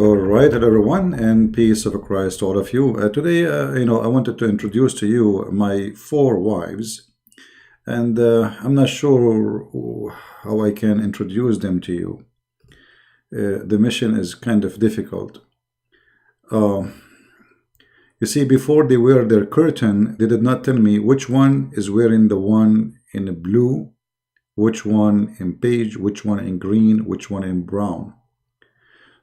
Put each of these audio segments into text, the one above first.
All right, hello everyone, and peace of Christ to all of you. Today, I wanted to introduce to you my 4 wives, and I'm not sure how I can introduce them to you. The mission is kind of difficult. You see, before they wear their curtain, they did not tell me which one is wearing the one in blue, which one in beige, which one in green, which one in brown.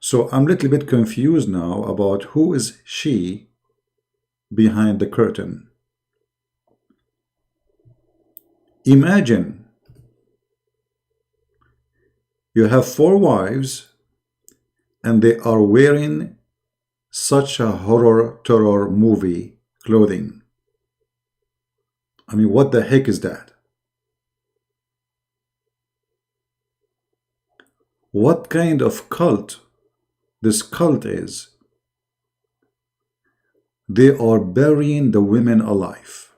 So I'm a little bit confused now about who is she behind the curtain. Imagine you have 4 wives and they are wearing such a horror terror movie clothing. I mean, what the heck is that? What kind of cult this cult is? They are burying the women alive.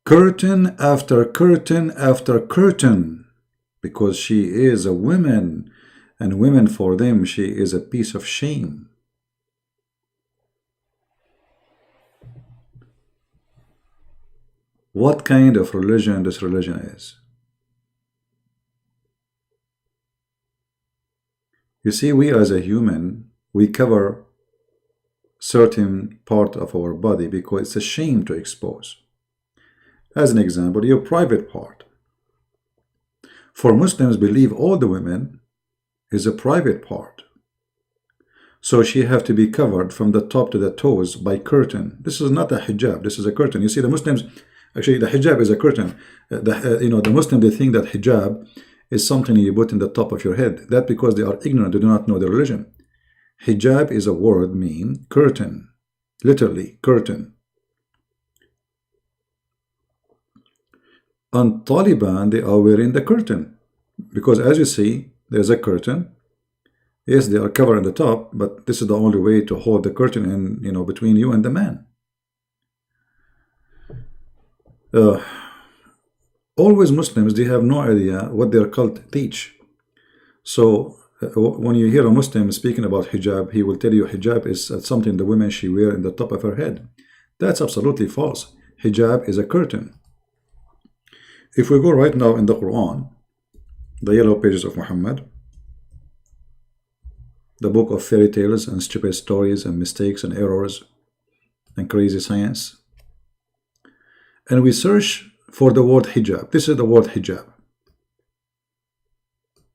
Curtain after curtain after curtain, because she is a woman, and women for them, she is a piece of shame. What kind of religion this religion is? You see, we as a human, we cover certain part of our body because it's a shame to expose. As an example, your private part. For Muslims, believe all the women is a private part. So she have to be covered from the top to the toes by curtain. This is not a hijab, this is a curtain. You see, the Muslims, actually the hijab is a curtain. The Muslims, they think that hijab is something you put in the top of your head. That because they are ignorant, they do not know their religion. Hijab is a word mean curtain, literally curtain. On Taliban, they are wearing the curtain because, as you see, there's a curtain. Yes, they are covered on the top, but this is the only way to hold the curtain in, between you and the man. Always Muslims, they have no idea what their cult teach. So when you hear a Muslim speaking about hijab, he will tell you hijab is something the women she wear in the top of her head. That's absolutely false. Hijab is a curtain. If we go right now in the Quran, the yellow pages of Muhammad, the book of fairy tales and stupid stories and mistakes and errors and crazy science, and we search for the word hijab. This is the word hijab.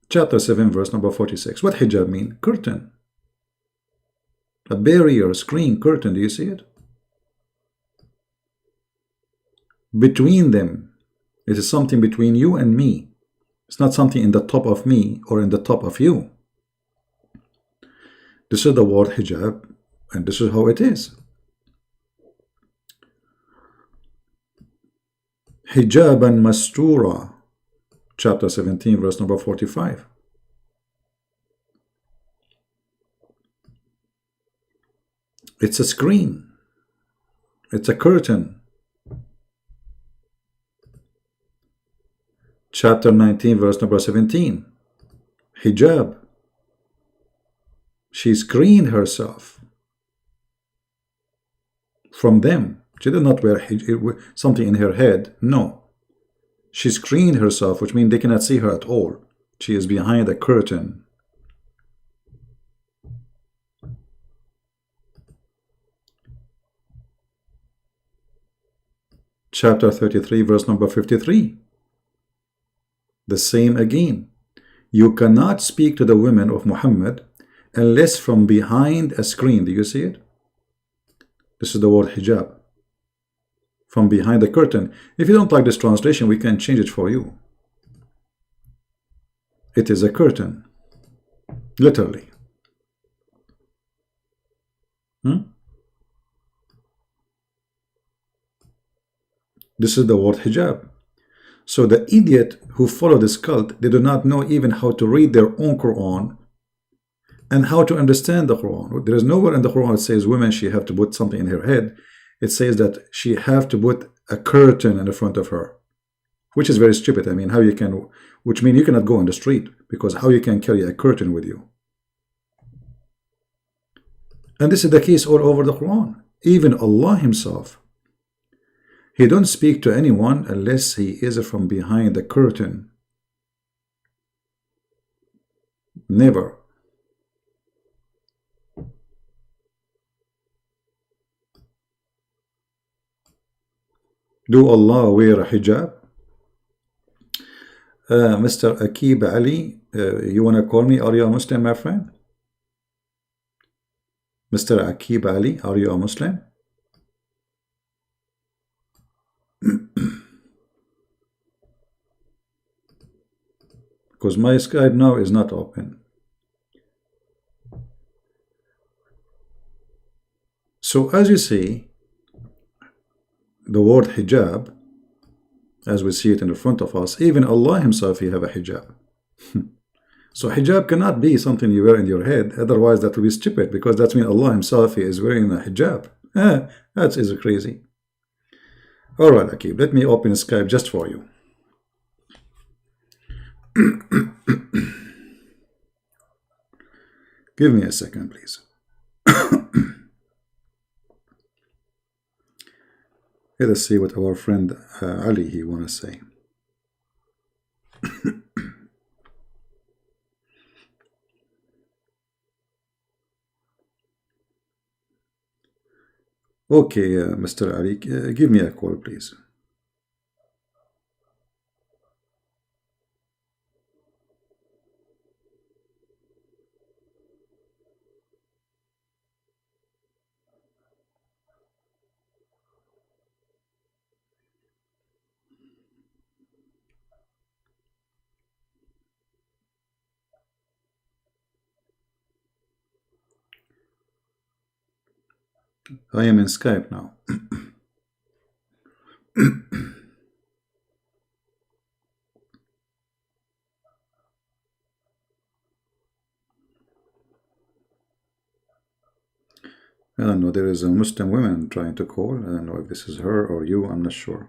Chapter 7, verse number 46. What hijab mean? Curtain. A barrier, screen, curtain. Do you see it? Between them. It is something between you and me. It's not something in the top of me or in the top of you. This is the word hijab, and this is how it is. Hijaban mastura, chapter 17, verse number 45. It's a screen. It's a curtain. Chapter 19, verse number 17. Hijab. She screened herself from them. She did not wear something in her head. No. She screened herself, which means they cannot see her at all. She is behind a curtain. Chapter 33, verse number 53. The same again. You cannot speak to the women of Muhammad unless from behind a screen. Do you see it? This is the word hijab. From behind the curtain. If you don't like this translation, we can change it for you. It is a curtain. Literally. This is the word hijab. So the idiot who follow this cult, they do not know even how to read their own Quran and how to understand the Quran. There is nowhere in the Quran it says women, she have to put something in her head. It says that she have to put a curtain in the front of her. which is very stupid. I mean, how you can, which means you cannot go on the street, because how you can carry a curtain with you? And this is the case all over the Quran. Even Allah himself, he don't speak to anyone unless he is from behind the curtain. Never. Do Allah wear a hijab? Mr. Akib Ali, you want to call me? Are you a Muslim, my friend? Mr. Akib Ali, are you a Muslim? Because my Skype now is not open. So as you see, the word hijab, as we see it in the front of us, even Allah himself, he have a hijab. So hijab cannot be something you wear in your head, otherwise that would be stupid, because that means Allah himself, he is wearing a hijab. That is crazy. Alright, Akib, let me open Skype just for you. Give me a second, please. Let us see what our friend Ali he want to say. Okay, Mr. Ali, give me a call, please. I am in Skype now. I don't know, there is a Muslim woman trying to call. I don't know if this is her or you, I'm not sure.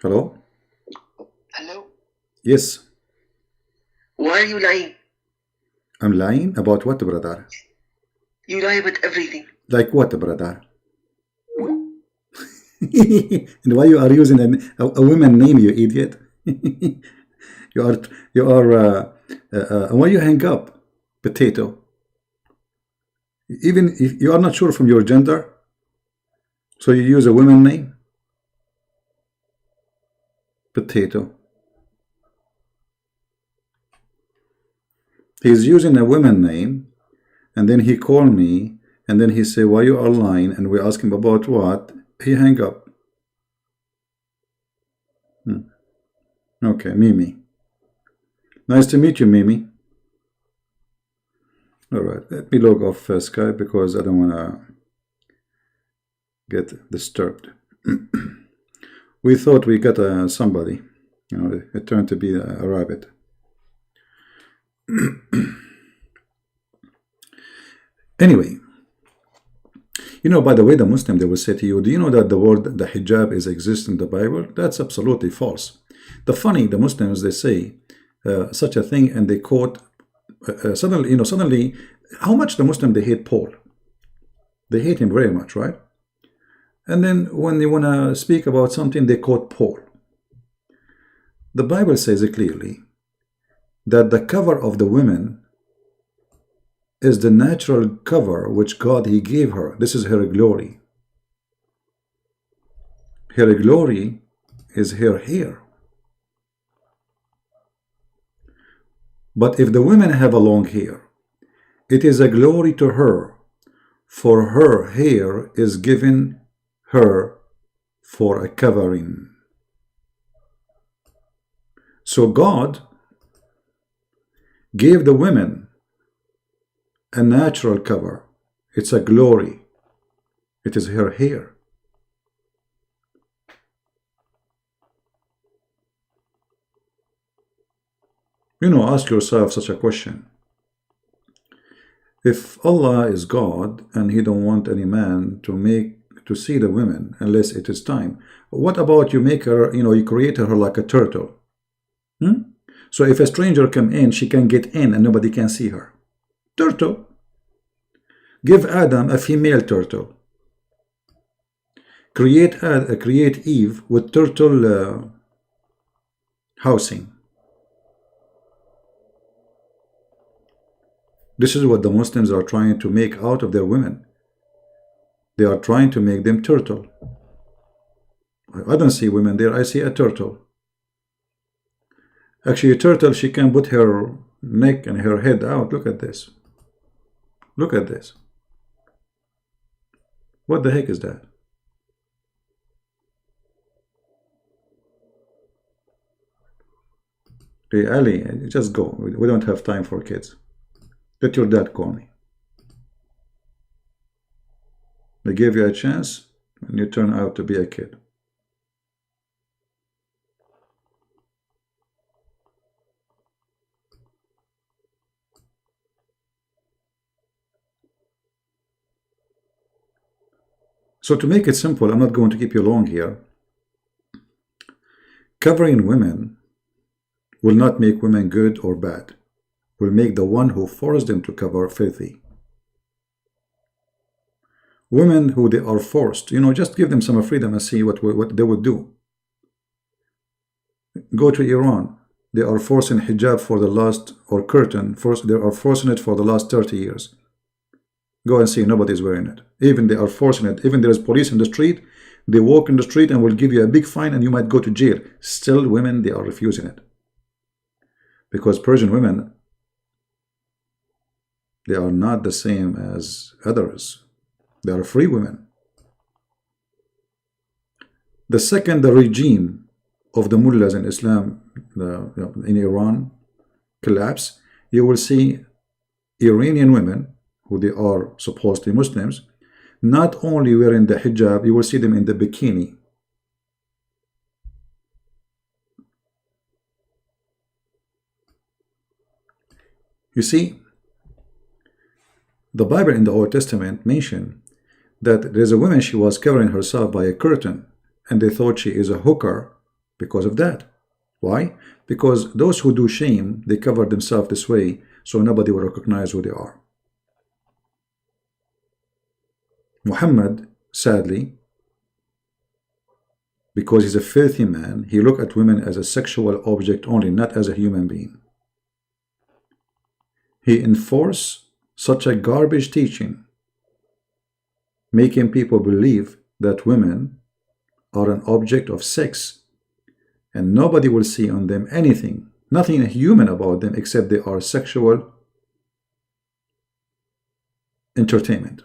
Hello? Hello? Yes. Why are you lying? I'm lying? About what, brother? You lie about everything. Like what, brother? And why you are using a woman name, you idiot? Why you hang up, potato? Even if you are not sure from your gender, so you use a woman name? Potato. He's using a woman name, and then he called me, and then he said, why you are lying? And we ask him about what? He hang up. Okay, Mimi. Nice to meet you, Mimi. Alright, let me log off Skype because I don't want to get disturbed. We thought we got somebody. You know, it turned to be a rabbit. Anyway, you know, by the way, the Muslim, they will say to you, do you know that the word, the hijab, exists in the Bible? That's absolutely false. The Muslims, they say such a thing, and they quote, suddenly, how much the Muslim, they hate Paul. They hate him very much, right? And then when they want to speak about something, they quote Paul. The Bible says it clearly that the cover of the women is the natural cover which God, he gave her. This is her glory. Her glory is her hair. But if the women have a long hair, it is a glory to her, for her hair is given her for a covering. So God gave the women a natural cover. It's a glory. It is her hair. You know, ask yourself such a question. If Allah is God and he don't want any man to make to see the women unless it is time. What about you make her, you create her like a turtle? So if a stranger come in, she can get in and nobody can see her. Turtle. Give Adam a female turtle. Create Eve with turtle housing. This is what the Muslims are trying to make out of their women. They are trying to make them turtle. I don't see women there, I see a turtle. Actually, a turtle, she can put her neck and her head out. Look at this. Look at this. What the heck is that? Hey, Ali, just go. We don't have time for kids. Let your dad call me. They gave you a chance and you turn out to be a kid. So to make it simple, I'm not going to keep you long here. Covering women will not make women good or bad. Will make the one who forced them to cover filthy. Women who they are forced, just give them some freedom and see what they would do. Go to Iran. They are forcing hijab for the last, or curtain, they are forcing it for the last 30 years. Go and see, nobody's wearing it. Even they are forcing it. Even there is police in the street, they walk in the street and will give you a big fine and you might go to jail. Still, women, they are refusing it. Because Persian women, they are not the same as others. They are free women. The second the regime of the mullahs in Islam, in Iran, collapse, you will see Iranian women, who they are supposedly Muslims, not only wearing the hijab, you will see them in the bikini. You see, the Bible in the Old Testament mentioned that there's a woman, she was covering herself by a curtain, and they thought she is a hooker because of that. Why? Because those who do shame, they cover themselves this way, so nobody will recognize who they are. Muhammad, sadly, because he's a filthy man, he looked at women as a sexual object only, not as a human being. He enforced such a garbage teaching, making people believe that women are an object of sex, and nobody will see on them anything, nothing human about them except they are sexual entertainment.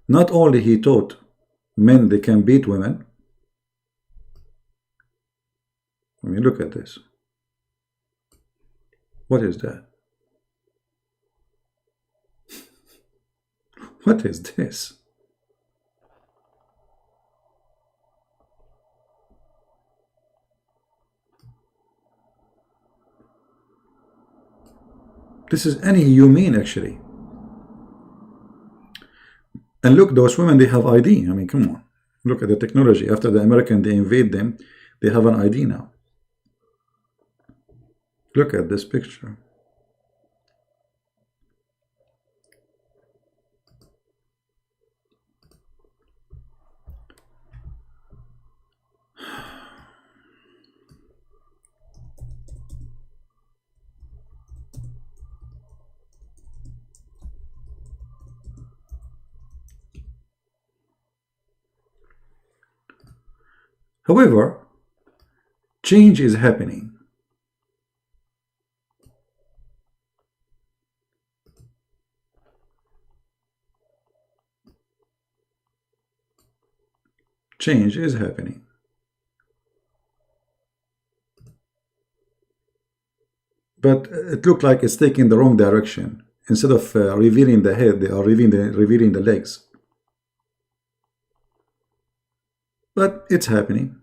Not only he taught men they can beat women. I mean, look at this. What is that? What is this? This is inhumane, actually. And look, those women, they have ID. I mean, come on. Look at the technology. After the American, they invade them, they have an ID now. Look at this picture. However, change is happening. Change is happening. But it looked like it's taking the wrong direction. Instead of revealing the head, they are revealing the legs. But it's happening.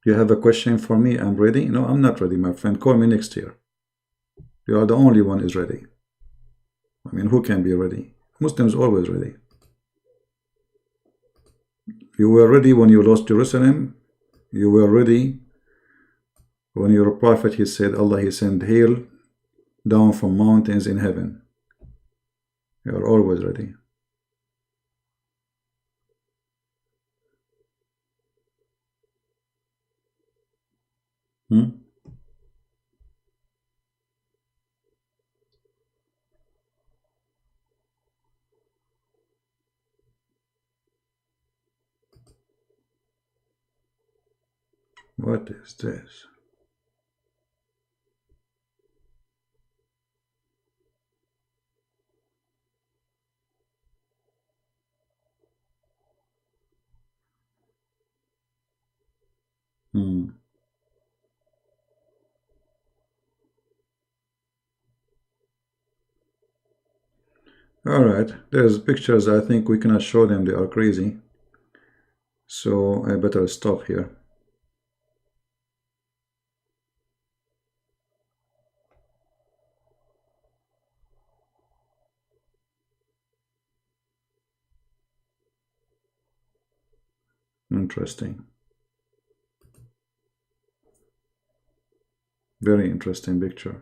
You have a question for me? I'm ready. No, I'm not ready, my friend. Call me next year. You are the only one is ready. I mean, who can be ready? Muslims always ready. You were ready when you lost Jerusalem. You were ready when your prophet, he said, Allah, he sent hail down from mountains in heaven. You are always ready. What is this? All right, there's pictures. I think we cannot show them. They are crazy. So I better stop here. Interesting. Very interesting picture.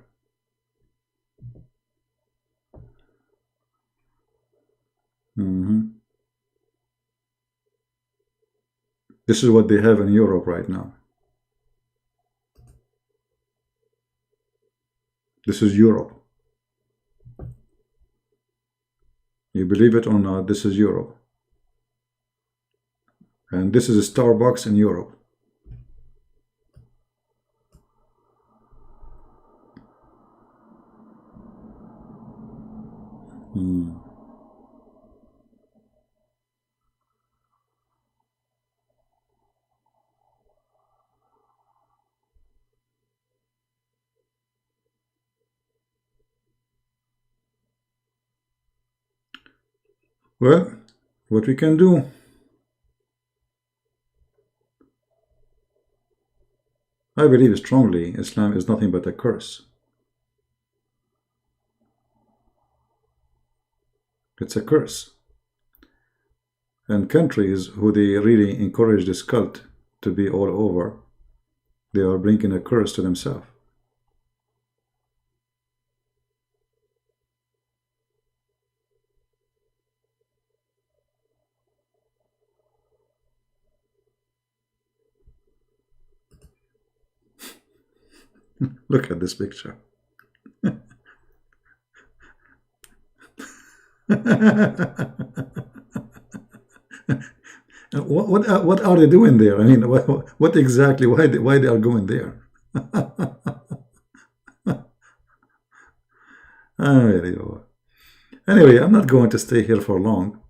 This is what they have in Europe right now. This is Europe. You believe it or not, this is Europe. And this is a Starbucks in Europe. Well, what we can do, I believe strongly Islam is nothing but a curse. It's a curse. And countries who they really encourage this cult to be all over, they are bringing a curse to themselves. Look at this picture. What are they doing there? I mean, what exactly? Why they are going there? Anyway, I'm not going to stay here for long.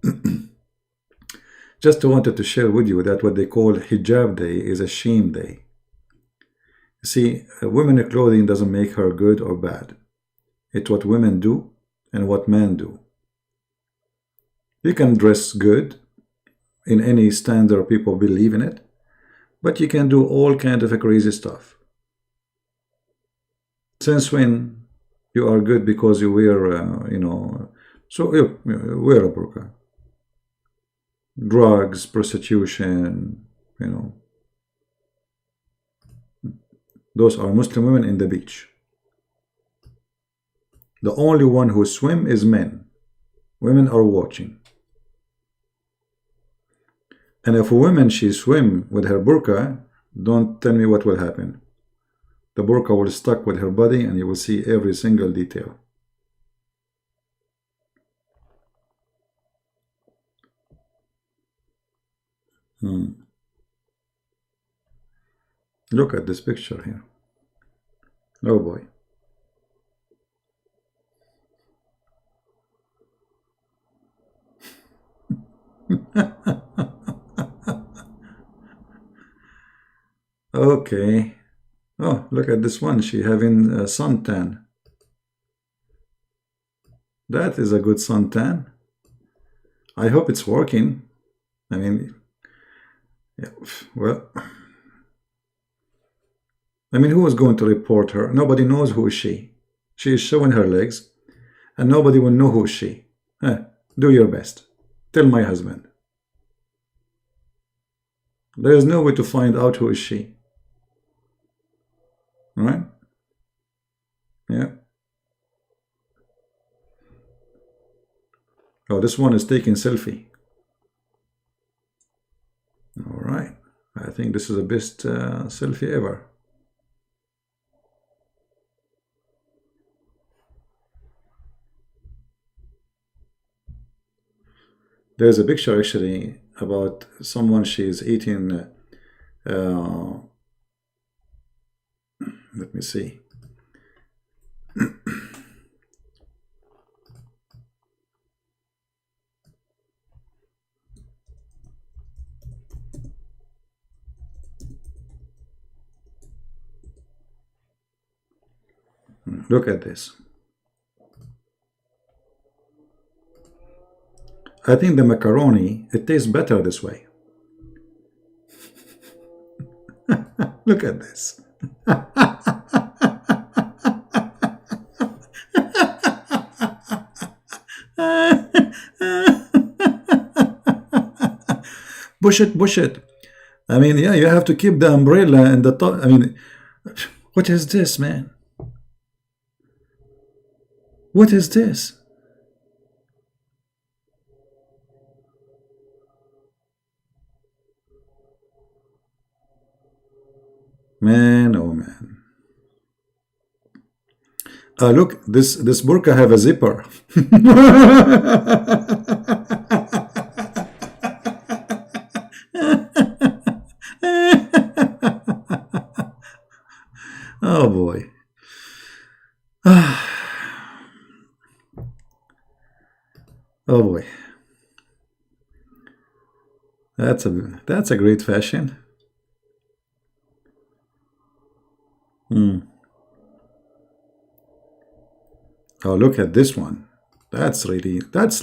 Just wanted to share with you that what they call Hijab Day is a shame day. See, women clothing doesn't make her good or bad. It's what women do and what men do. You can dress good in any standard people believe in it, but you can do all kind of crazy stuff. Since when you are good because you wear, so you wear a burqa. Drugs, prostitution, those are Muslim women in the beach. The only one who swim is men. Women are watching. And if a woman she swim with her burqa, don't tell me what will happen. The burqa will stuck with her body and you will see every single detail. Look at this picture here. Oh boy. Okay. Oh, look at this one. She having a suntan. That is a good suntan. I hope it's working. I mean, yeah, well, I mean, who is going to report her? Nobody knows who is she. She is showing her legs, and nobody will know who is she. Do your best. Tell my husband. There is no way to find out who is she. Right? Yeah. Oh, this one is taking selfie. All right. I think this is the best selfie ever. There's a picture actually about someone, she's eating, let me see. Look at this. I think the macaroni, it tastes better this way. Look at this. Push it, push it. I mean, yeah, you have to keep the umbrella and the top. I mean, what is this, man? What is this? Man, oh man. Look, this burqa have a zipper. Oh boy. Oh boy. That's a great fashion. Oh, look at this one. That's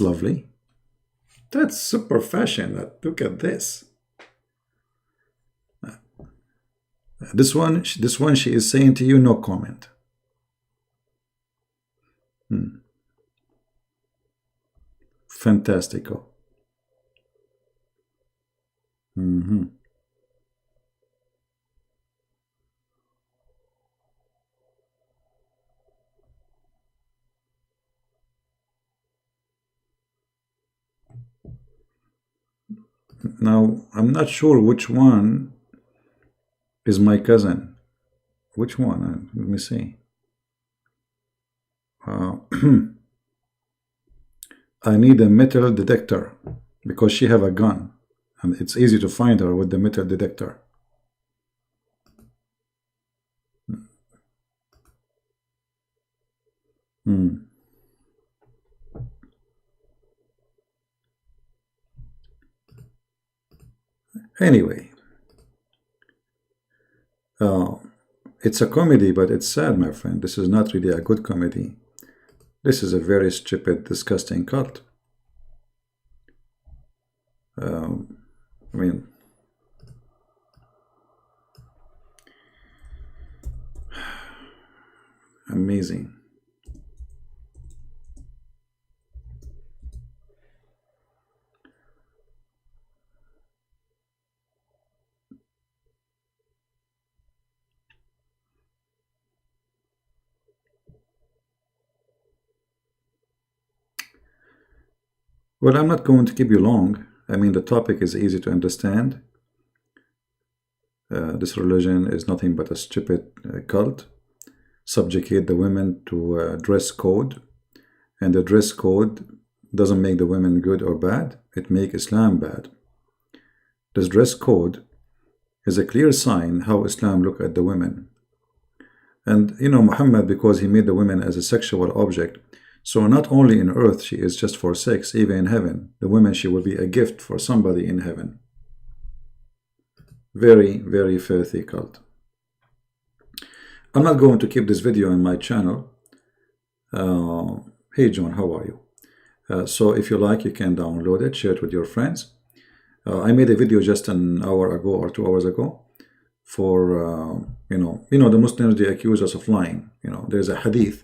lovely. That's super fashion. Look at this. This one, she is saying to you, no comment. Fantastico. Now, I'm not sure which one is my cousin. Which one? Let me see. I need a metal detector because she have a gun, and it's easy to find her with the metal detector. Anyway, it's a comedy, but it's sad, my friend. This is not really a good comedy. This is a very stupid, disgusting cult. I mean, amazing. Well, I'm not going to keep you long. I mean, the topic is easy to understand. This religion is nothing but a stupid cult. Subjugate the women to a dress code. And the dress code doesn't make the women good or bad. It makes Islam bad. This dress code is a clear sign how Islam look at the women. And, you know, Muhammad, because he made the women as a sexual object, so not only in earth she is just for sex, even in heaven, the women, she will be a gift for somebody in heaven. Very, very filthy cult. I'm not going to keep this video in my channel. Hey John, how are you? So if you like, you can download it, share it with your friends. I made a video just an hour ago or 2 hours ago for The Muslims, they accuse us of lying. There's a hadith.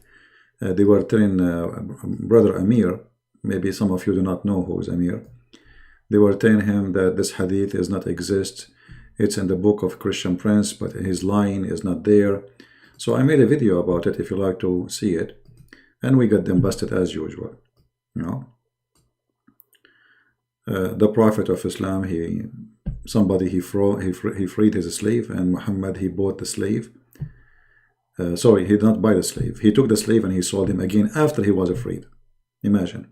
They were telling Brother Amir, maybe some of you do not know who is Amir. They were telling him that this hadith does not exist. It's in the book of ChristianPrince, but his line is not there. So I made a video about it if you like to see it. And we got them busted as usual. The Prophet of Islam, he freed his slave, and Muhammad, he bought the slave. Sorry, he did not buy the slave. He took the slave and he sold him again after he was freed. Imagine.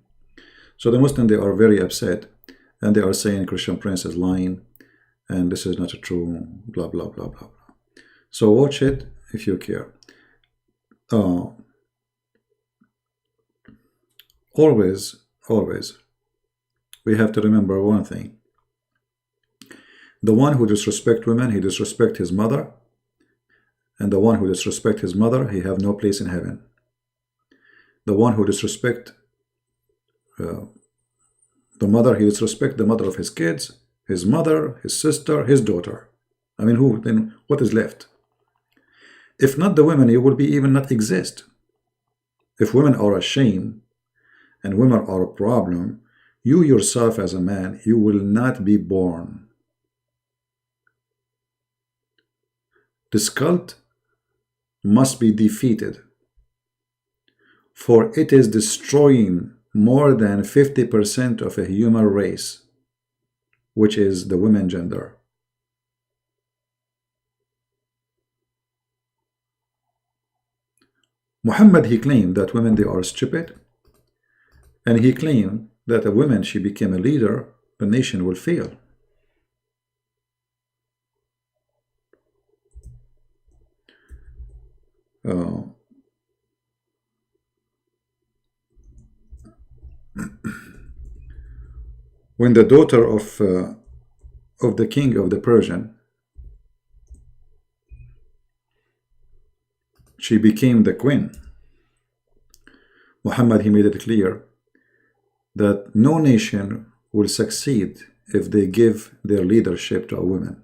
So the Muslims, they are very upset, and they are saying ChristianPrince is lying, and this is not true, blah, blah, blah, blah, blah. So watch it if you care. Always, we have to remember one thing. The one who disrespects women, he disrespects his mother. And the one who disrespects his mother, he have no place in heaven. The one who disrespects the mother, he disrespects the mother of his kids, his mother, his sister, his daughter. I mean, who then? What is left? If not the women, you will be even not exist. If women are a shame and women are a problem, you yourself as a man, you will not be born. This cult must be defeated, for it is destroying more than 50% of a human race, which is the women gender. Muhammad, he claimed that women, they are stupid, and he claimed that a woman, she became a leader, the nation will fail. When the daughter of the king of the Persian, she became the queen, Muhammad, he made it clear that no nation will succeed if they give their leadership to a woman.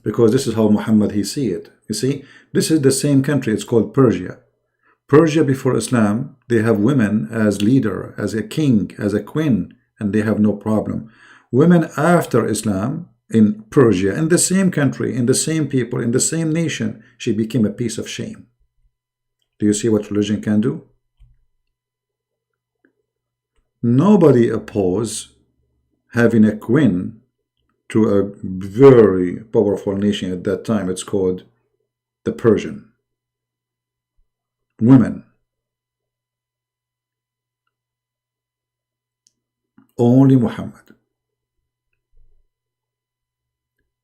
Because this is how Muhammad, he see it. You see, this is the same country, it's called Persia. Persia before Islam, they have women as leader, as a king, as a queen, and they have no problem. Women after Islam in Persia, in the same country, in the same people, in the same nation, she became a piece of shame. Do you see what religion can do? Nobody opposes having a queen to a very powerful nation at that time. It's called the Persian. Women. Only Muhammad.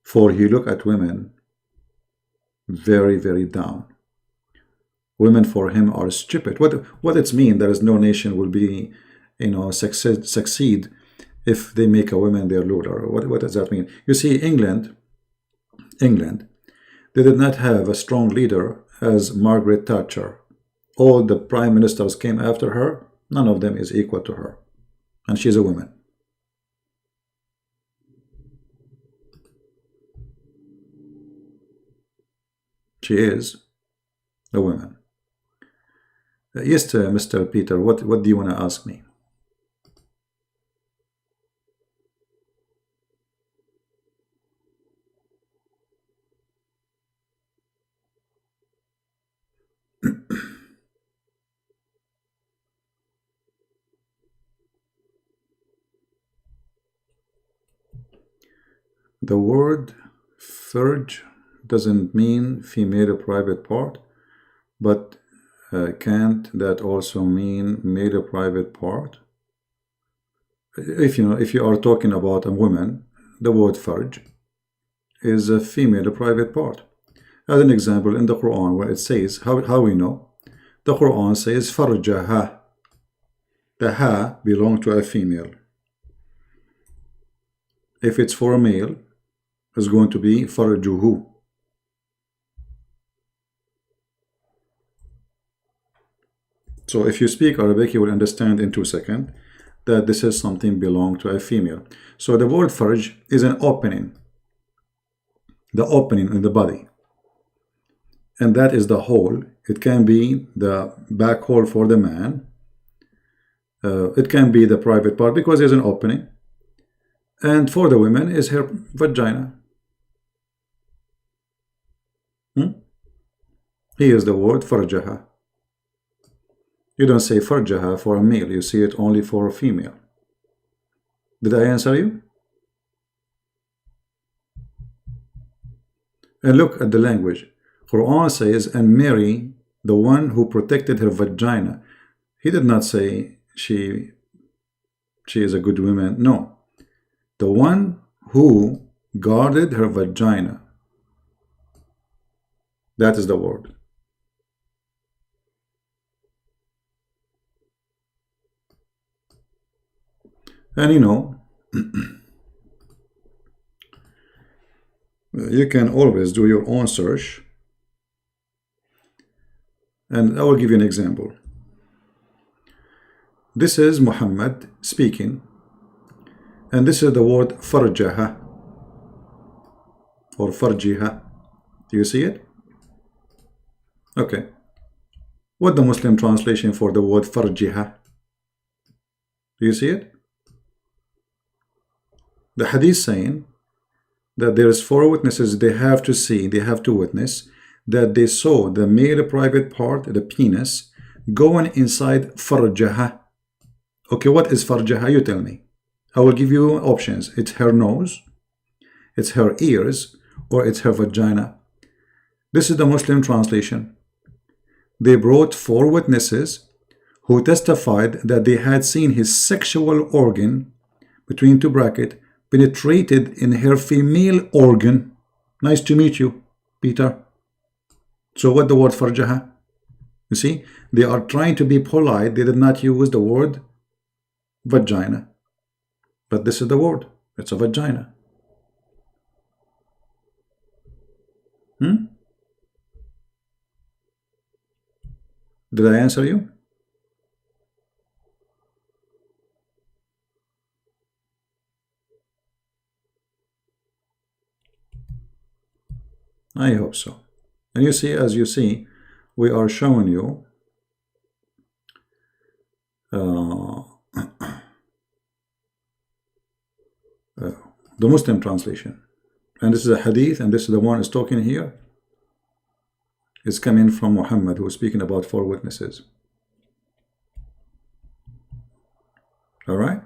For he looked at women very, very down. Women for him are stupid. What it means? There is no nation will be, succeed if they make a woman their ruler. What does that mean? You see, England, they did not have a strong leader as Margaret Thatcher. All the prime ministers came after her. None of them is equal to her. And she's a woman. She is a woman. Yes, Mr. Peter, what do you want to ask me? The word farj doesn't mean female private part, but can't that also mean male private part? If you are talking about a woman, the word farj is a female private part. As an example, in the Quran, where it says, how we know? The Quran says farjaha. The ha belongs to a female. If it's for a male, it's going to be farjuhu. So if you speak Arabic, you will understand in 2 seconds that this is something belong to a female. So the word farj is an opening. The opening in the body. and that is the hole. It can be the back hole for the man. It can be the private part because there's an opening. And for the women is her vagina. Here is the word farjaha. You don't say farjaha for a male, you see it only for a female. Did I answer you? And look at the language. Quran says, and Mary, the one who protected her vagina. He did not say she is a good woman. No. The one who guarded her vagina. That is the word. And you know, you can always do your own search. And I will give you an example. This is Muhammad speaking. And this is the word farjaha or farjiha. Do you see it? Okay. What the Muslim translation for the word farjiha? Do you see it? The hadith saying that there is 4 witnesses they have to see, they have to witness that they saw the male private part, the penis, going inside farjaha. Okay, what is farjaha? You tell me. I will give you options. It's her nose, it's her ears, or it's her vagina. This is the Muslim translation. They brought 4 witnesses who testified that they had seen his sexual organ, between 2 brackets, penetrated in her female organ. Nice to meet you, Peter. So what the word farjaha? You see, they are trying to be polite. They did not use the word vagina. But this is the word. It's a vagina. Did I answer you? I hope so. And you see, as you see, we are showing you the Muslim translation. And this is a hadith, and this is the one is talking here. It's coming from Muhammad, who is speaking about 4 witnesses. All right?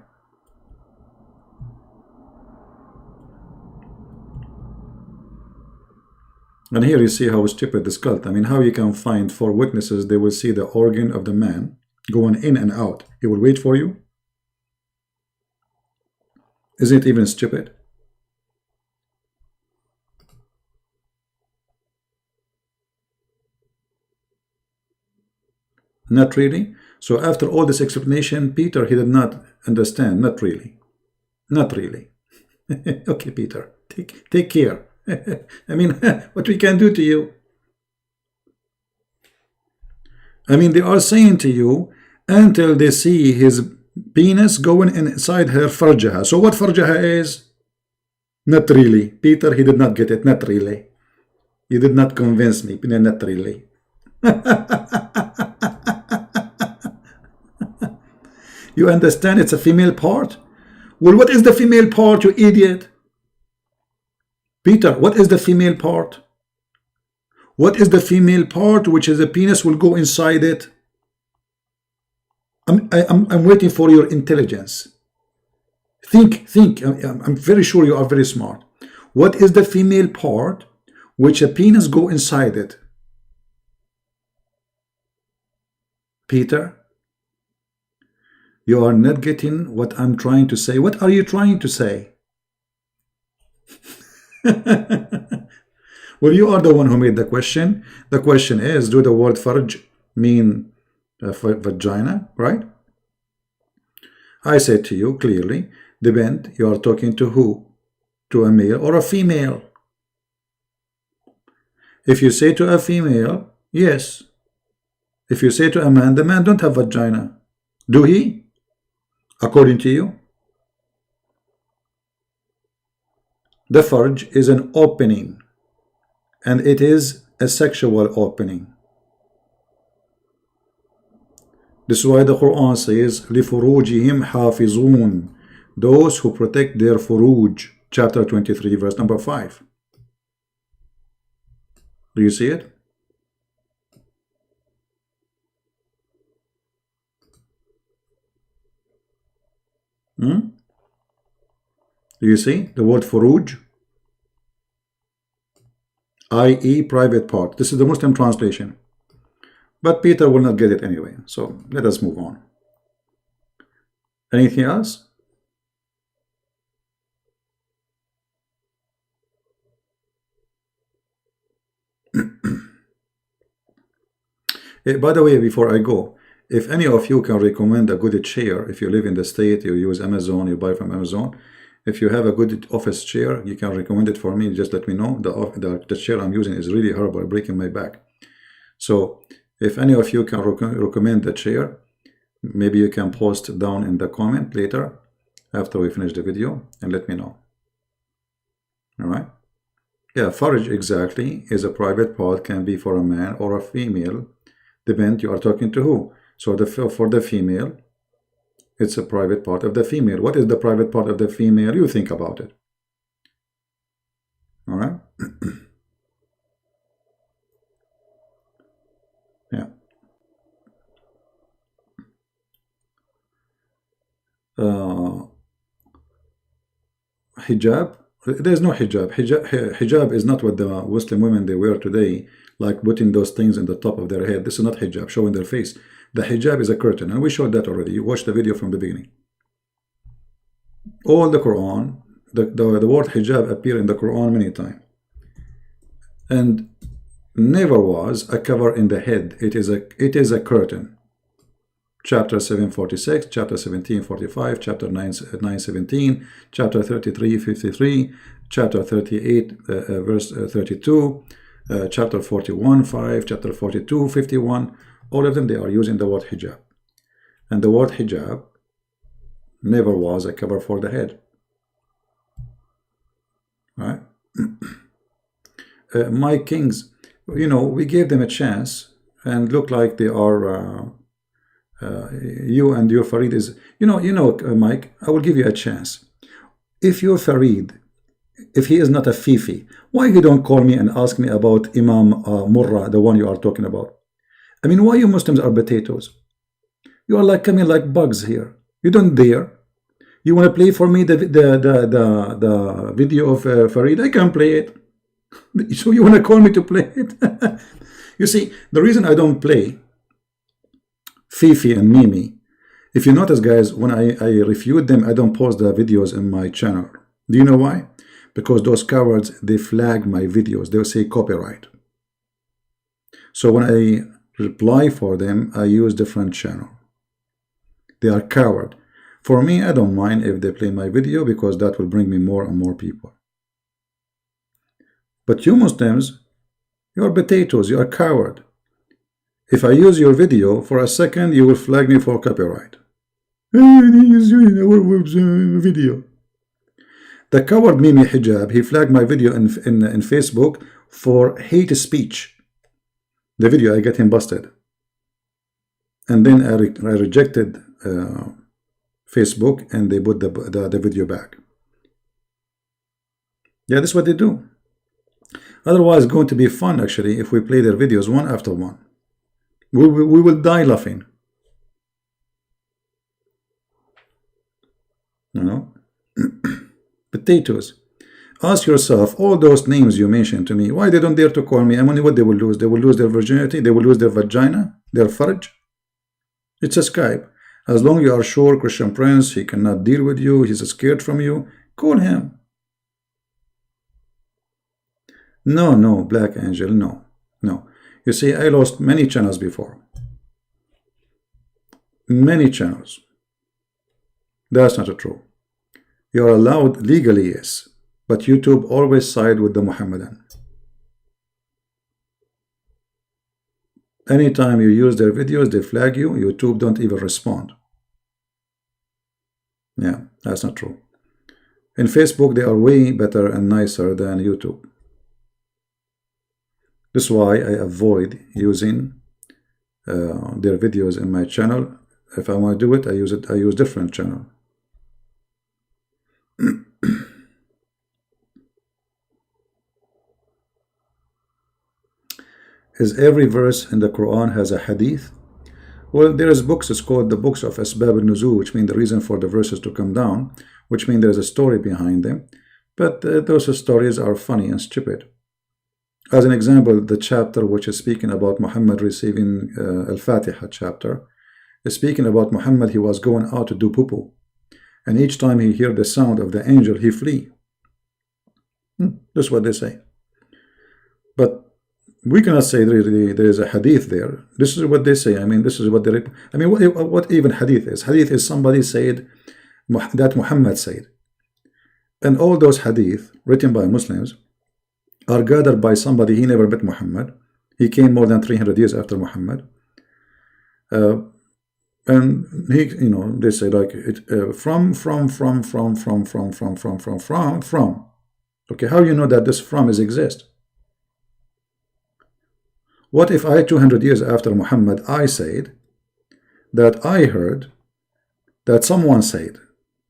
And here you see how stupid this cult. I mean, how you can find 4 witnesses, they will see the organ of the man going in and out. He will wait for you. Isn't it even stupid? Not really. So after all this explanation, Peter, he did not understand. Not really. Not really. Okay, Peter, take care. I mean, what we can do to you? I mean, they are saying to you until they see his penis going inside her farjaha. So what farjaha is? Not really. Peter, he did not get it. Not really. You did not convince me. Not really. You understand it's a female part? Well, what is the female part, you idiot? Peter, what is the female part? What is the female part which is a penis will go inside it? I'm waiting for your intelligence. Think. I'm very sure you are very smart. What is the female part which a penis go inside it? Peter, you are not getting what I'm trying to say. What are you trying to say? Well, you are the one who made the question. The question is, do the word farj mean vagina, right? I said to you clearly, depend, you are talking to who? To a male or a female? If you say to a female, yes. If you say to a man, the man don't have vagina. Do he? According to you? The farj is an opening, and it is a sexual opening. This is why the Quran says لِفُرُوجِهِمْ حَافِظُونَ, those who protect their furuj, chapter 23 verse number 5. Do you see it? Do you see the word furuj? i.e. private part. This is the Muslim translation. But Peter will not get it anyway. So let us move on. Anything else? By the way, before I go, if any of you can recommend a good chair, if you live in the state, you use Amazon, you buy from Amazon, if you have a good office chair, you can recommend it for me, just let me know. The chair I'm using is really horrible, breaking my back. So if any of you can recommend the chair, maybe you can post down in the comment later after we finish the video and let me know. All right? Yeah, farj exactly is a private part, can be for a man or a female, depend you are talking to who. So for the female, it's a private part of the female. What is the private part of the female? You think about it. All right? Yeah. Hijab. There's no hijab. Hijab is not what the Muslim women they wear today, like putting those things in the top of their head. This is not hijab, showing their face. The hijab is a curtain, and we showed that already. You watched the video from the beginning. All the Quran, the word hijab appear in the Quran many times, and never was a cover in the head. It is a curtain. Chapter 746, chapter 1745, chapter 917, chapter 3353, chapter 38 verse 32, chapter 41:5, chapter 42:51. All of them, they are using the word hijab, and the word hijab never was a cover for the head. Right? My kings, you know, we gave them a chance and look like they are. You and your Farid is, Mike, I will give you a chance. If your Farid, if he is not a Fifi, why you don't call me and ask me about Imam Murrah, the one you are talking about? I mean, why you Muslims are potatoes? You are like coming like bugs here. You don't dare. You want to play for me the video of Farid? I can play it. So you want to call me to play it? You see, the reason I don't play Fifi and Mimi, if you notice, guys, when I refute them, I don't post the videos in my channel. Do you know why? Because those cowards, they flag my videos. They'll say copyright. So when I reply for them, I use different channel. They are coward. For me, I don't mind if they play my video, because that will bring me more and more people. But you Muslims, you are potatoes, you are coward. If I use your video for a second, you will flag me for copyright. He is using our video. The coward Mimi Hijab, he flagged my video in Facebook for hate speech. The video, I get him busted. And then I rejected Facebook, and they put the video back. Yeah, that's what they do. Otherwise, it's going to be fun, actually, if we play their videos one after one. We will die laughing. You know? Potatoes. Ask yourself, all those names you mentioned to me, why they don't dare to call me? I mean, what they will lose? They will lose their virginity? They will lose their vagina? Their farj? It's a Skype. As long as you are sure Christian Prince, he cannot deal with you, he's scared from you, call him. No, Black Angel, no. You see, I lost many channels before. Many channels. That's not true. You are allowed legally, yes, but YouTube always side with the Muhammadan. Anytime you use their videos, they flag you. YouTube don't even respond. Yeah, that's not true. In Facebook, they are way better and nicer than YouTube. This is why I avoid using their videos in my channel. If I want to do it, I use different channel. Is every verse in the Quran has a hadith? Well, there is books, it's called the books of Asbab al-Nuzul, which mean the reason for the verses to come down, which mean there's a story behind them. But those stories are funny and stupid. As an example, the chapter which is speaking about Muhammad receiving Al-Fatiha chapter is speaking about Muhammad. He was going out to do poo-poo, and each time he heard the sound of the angel, he flee. That's what they say. But we cannot say there is a hadith there. This is what they say. I mean, this is what they. I mean, what even hadith is? Hadith is somebody said that Muhammad said, and all those hadith written by Muslims are gathered by somebody. He never met Muhammad. He came more than 300 years after Muhammad, and he, they say like it from. Okay, how you know that this from is exist? What if I 200 years after Muhammad I said that I heard that someone said?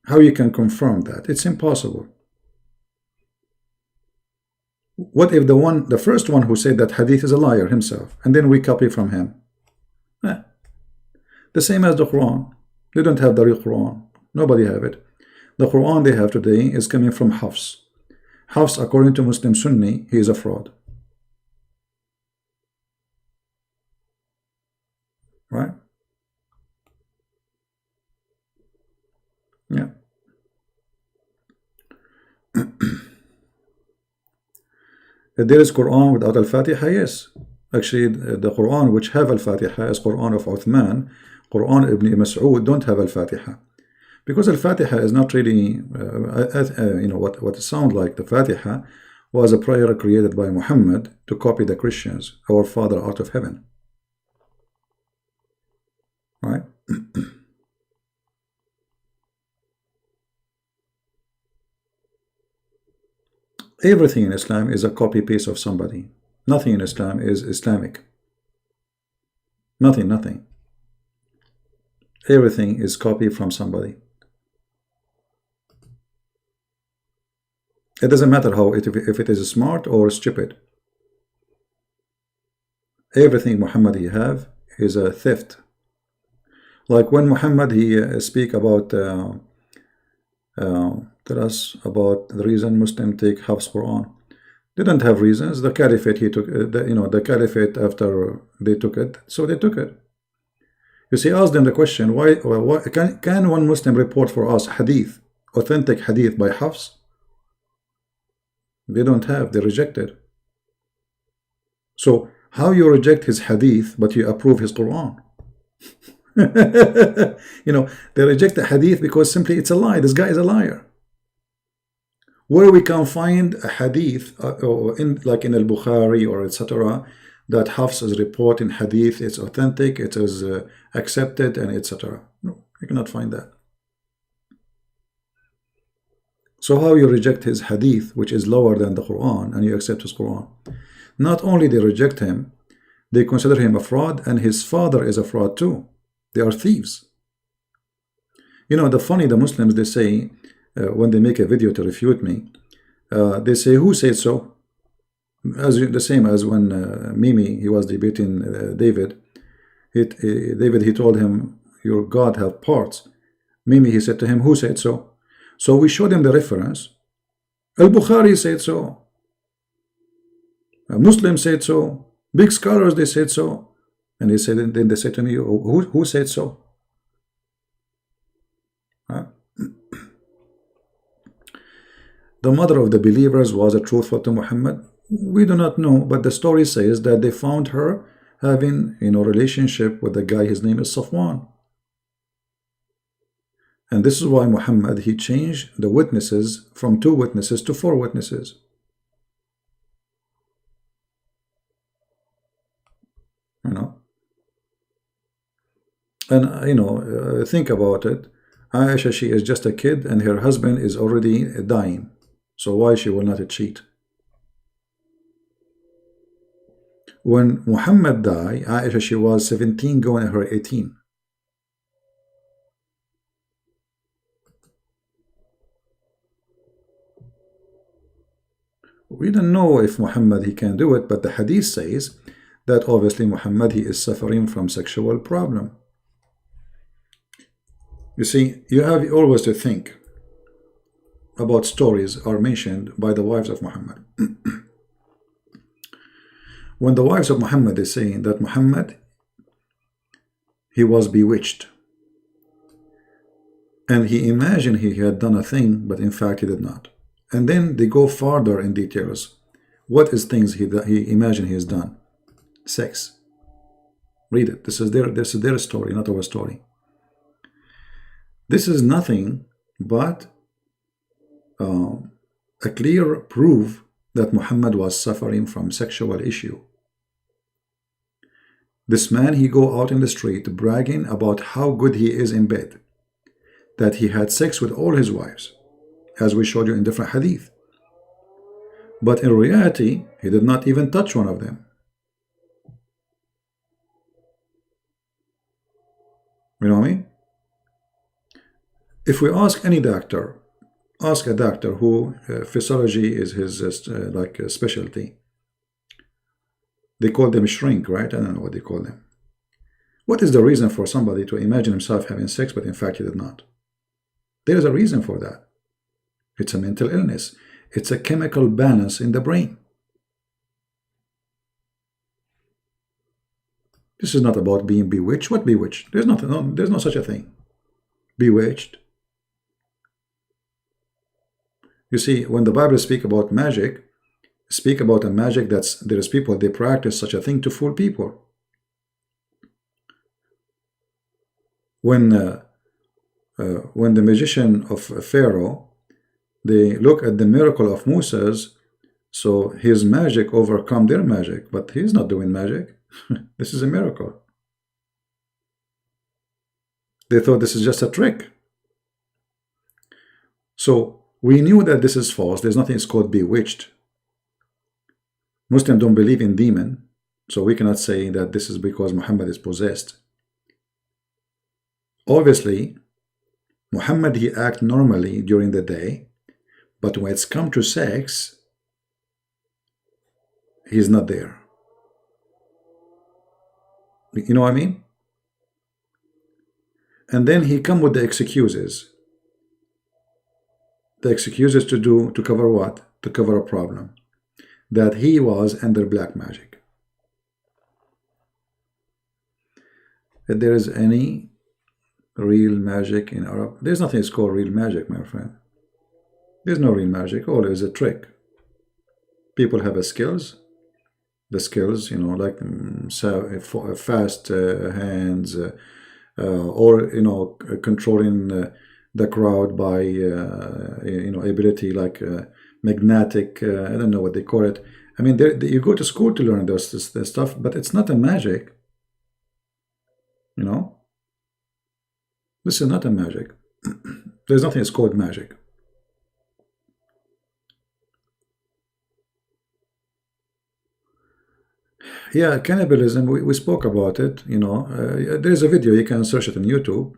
How you can confirm that? It's impossible. What if the first one who said that hadith is a liar himself, and then we copy from him? The same as the Quran. They don't have the real Quran. Nobody have it. The Quran they have today is coming from Hafs. Hafs, according to Muslim Sunni, he is a fraud. Right? Yeah. There is Quran without Al-Fatiha, yes. Actually, the Quran which have Al-Fatiha is Quran of Uthman, Quran Ibn Mas'ud don't have Al-Fatiha. Because Al-Fatiha is not really, what it sounds like. The Fatiha was a prayer created by Muhammad to copy the Christians, our Father out of heaven. Right? Everything in Islam is a copy-paste of somebody. Nothing in Islam is Islamic. Nothing. Everything is copied from somebody. It doesn't matter if it is smart or stupid. Everything Muhammad he have is a theft. Like when Muhammad he speak about tell us about the reason Muslims take Hafs Quran. They don't have reasons. The Caliphate he took, the Caliphate after they took it, so they took it. You see, ask them the question: why can one Muslim report for us hadith, authentic hadith by Hafs? They don't have. They rejected. So how you reject his hadith but you approve his Quran? They reject the hadith because simply it's a lie. This guy is a liar. Where we can find a hadith like in al-Bukhari or etc. that Hafs is reporting hadith, it's authentic, it is accepted, and etc. No, you cannot find that. So how you reject his hadith, which is lower than the Quran, and you accept his Quran? Not only they reject him, they consider him a fraud, and his father is a fraud too. They are thieves. The Muslims, they say, when they make a video to refute me, they say, who said so? The same as when Mimi, he was debating David. David, he told him, your God have parts. Mimi, he said to him, who said so? So we showed him the reference. Al-Bukhari said so. Muslims said so. Big scholars, they said so. And then they said to me, who said so? Huh? The mother of the believers was a truthful to Muhammad. We do not know, but the story says that they found her having relationship with the guy. His name is Safwan. And this is why Muhammad, he changed the witnesses from 2 witnesses to 4 witnesses. And think about it. Aisha, she is just a kid and her husband is already dying. So why she will not cheat? When Muhammad died, Aisha, she was 17 going to her 18. We don't know if Muhammad he can do it, but the hadith says that obviously Muhammad he is suffering from sexual problem. You see, you have always to think about stories are mentioned by the wives of Muhammad. When the wives of Muhammad is saying that Muhammad he was bewitched, and he imagined he had done a thing, but in fact he did not. And then they go further in details. What is things he imagined he has done? Sex. Read it. This is their story, not our story. This is nothing but a clear proof that Muhammad was suffering from sexual issue. This man, he go out in the street bragging about how good he is in bed, that he had sex with all his wives, as we showed you in different hadith. But in reality, he did not even touch one of them. You know what I mean? If we ask any doctor, ask a doctor who physiology is his specialty. They call them shrink, right? I don't know what they call them. What is the reason for somebody to imagine himself having sex, but in fact he did not? There is a reason for that. It's a mental illness. It's a chemical balance in the brain. This is not about being bewitched. What bewitched? There's nothing. No, there's no such a thing. Bewitched. You see, when the Bible speaks about magic, speak about a magic there is people, they practice such a thing to fool people. When the magician of Pharaoh, they look at the miracle of Moses, so his magic overcome their magic, but he's not doing magic. This is a miracle. They thought this is just a trick. So we knew that this is false. There's nothing it's called bewitched. Muslims don't believe in demon, so we cannot say that this is because Muhammad is possessed. Obviously, Muhammad he act normally during the day, but when it's come to sex, he's not there. You know what I mean? And then he come with the excuses. The excuses to cover what? To cover a problem. That he was under black magic. If there is any real magic in Arab, there's nothing that's called real magic, my friend. There's no real magic. All is a trick. People have a skills. The skills, you know, like fast hands, or you know, controlling the crowd by you know, ability like magnetic. I don't know what they call it. I mean, you go to school to learn this stuff, but it's not a magic. You know, this is not a magic. There's nothing that's called magic. Yeah, cannibalism, we spoke about it, you know. There's a video, you can search it on YouTube,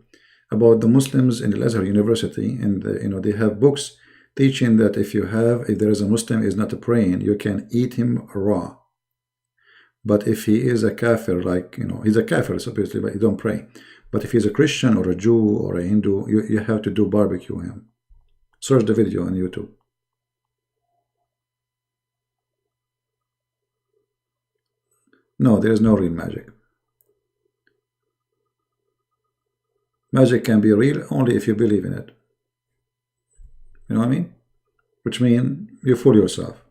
about the Muslims in Al-Azhar University, and you know, they have books teaching that if there is a Muslim is not praying, you can eat him raw. But if he is a kafir, like, you know, he's a kafir, supposedly, but he don't pray. But if he's a Christian or a Jew or a Hindu, you have to do barbecue him. Search the video on YouTube. No, there is no real magic. Magic can be real only if you believe in it. You know what I mean? Which means you fool yourself.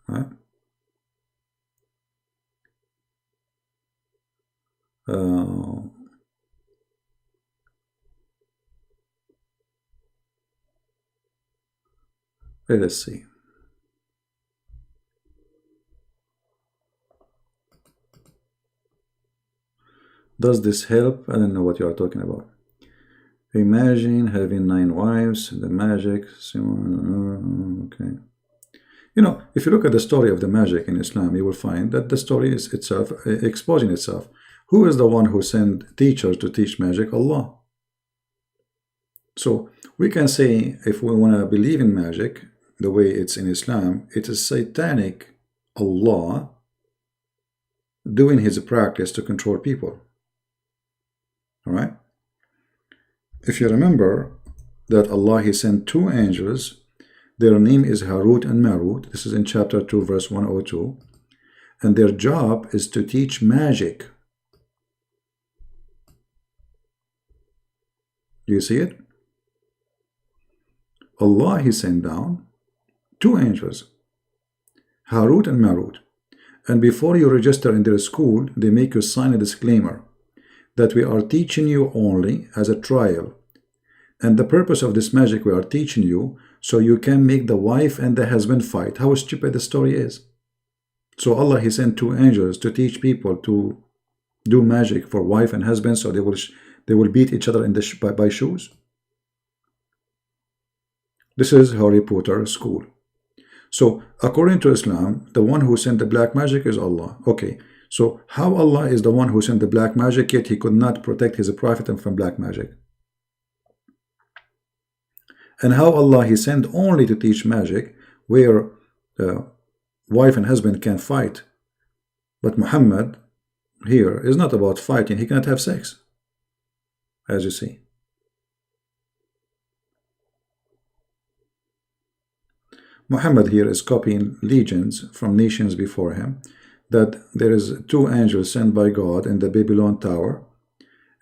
Right? Let us see. Does this help? I don't know what you are talking about. Imagine having 9 wives, the magic. Okay. You know, if you look at the story of the magic in Islam, you will find that the story is itself exposing itself. Who is the one who sent teachers to teach magic? Allah. So we can say, if we want to believe in magic the way it's in Islam, it is satanic Allah doing his practice to control people. All right? If you remember that Allah, he sent 2 angels, their name is Harut and Marut. This is in chapter 2, verse 102. And their job is to teach magic. You see it? Allah, he sent down 2 angels, Harut and Marut. And before you register in their school, they make you sign a disclaimer that we are teaching you only as a trial. And the purpose of this magic we are teaching you so you can make the wife and the husband fight. How stupid the story is. So Allah, he sent 2 angels to teach people to do magic for wife and husband, so they will beat each other in the by shoes. This is Harry Potter school. So according to Islam, the one who sent the black magic is Allah. Okay, so how Allah is the one who sent the black magic, yet he could not protect his prophet from black magic? And how Allah, he sent only to teach magic where wife and husband can fight, but Muhammad here is not about fighting. He cannot have sex, as you see. Muhammad here is copying legends from nations before him, that there is 2 angels sent by God in the Babylon Tower,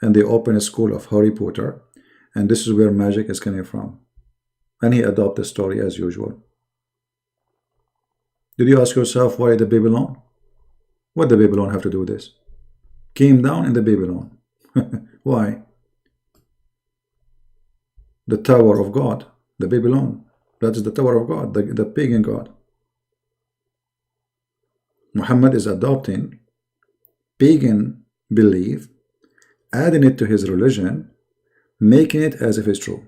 and they open a school of Harry Potter, and this is where magic is coming from. And he adopted the story as usual. Did you ask yourself why the Babylon? What did Babylon have to do with this? Came down in the Babylon. Why? The Tower of God, the Babylon. That is the Tower of God, the pagan God. Muhammad is adopting pagan belief, adding it to his religion, making it as if it's true.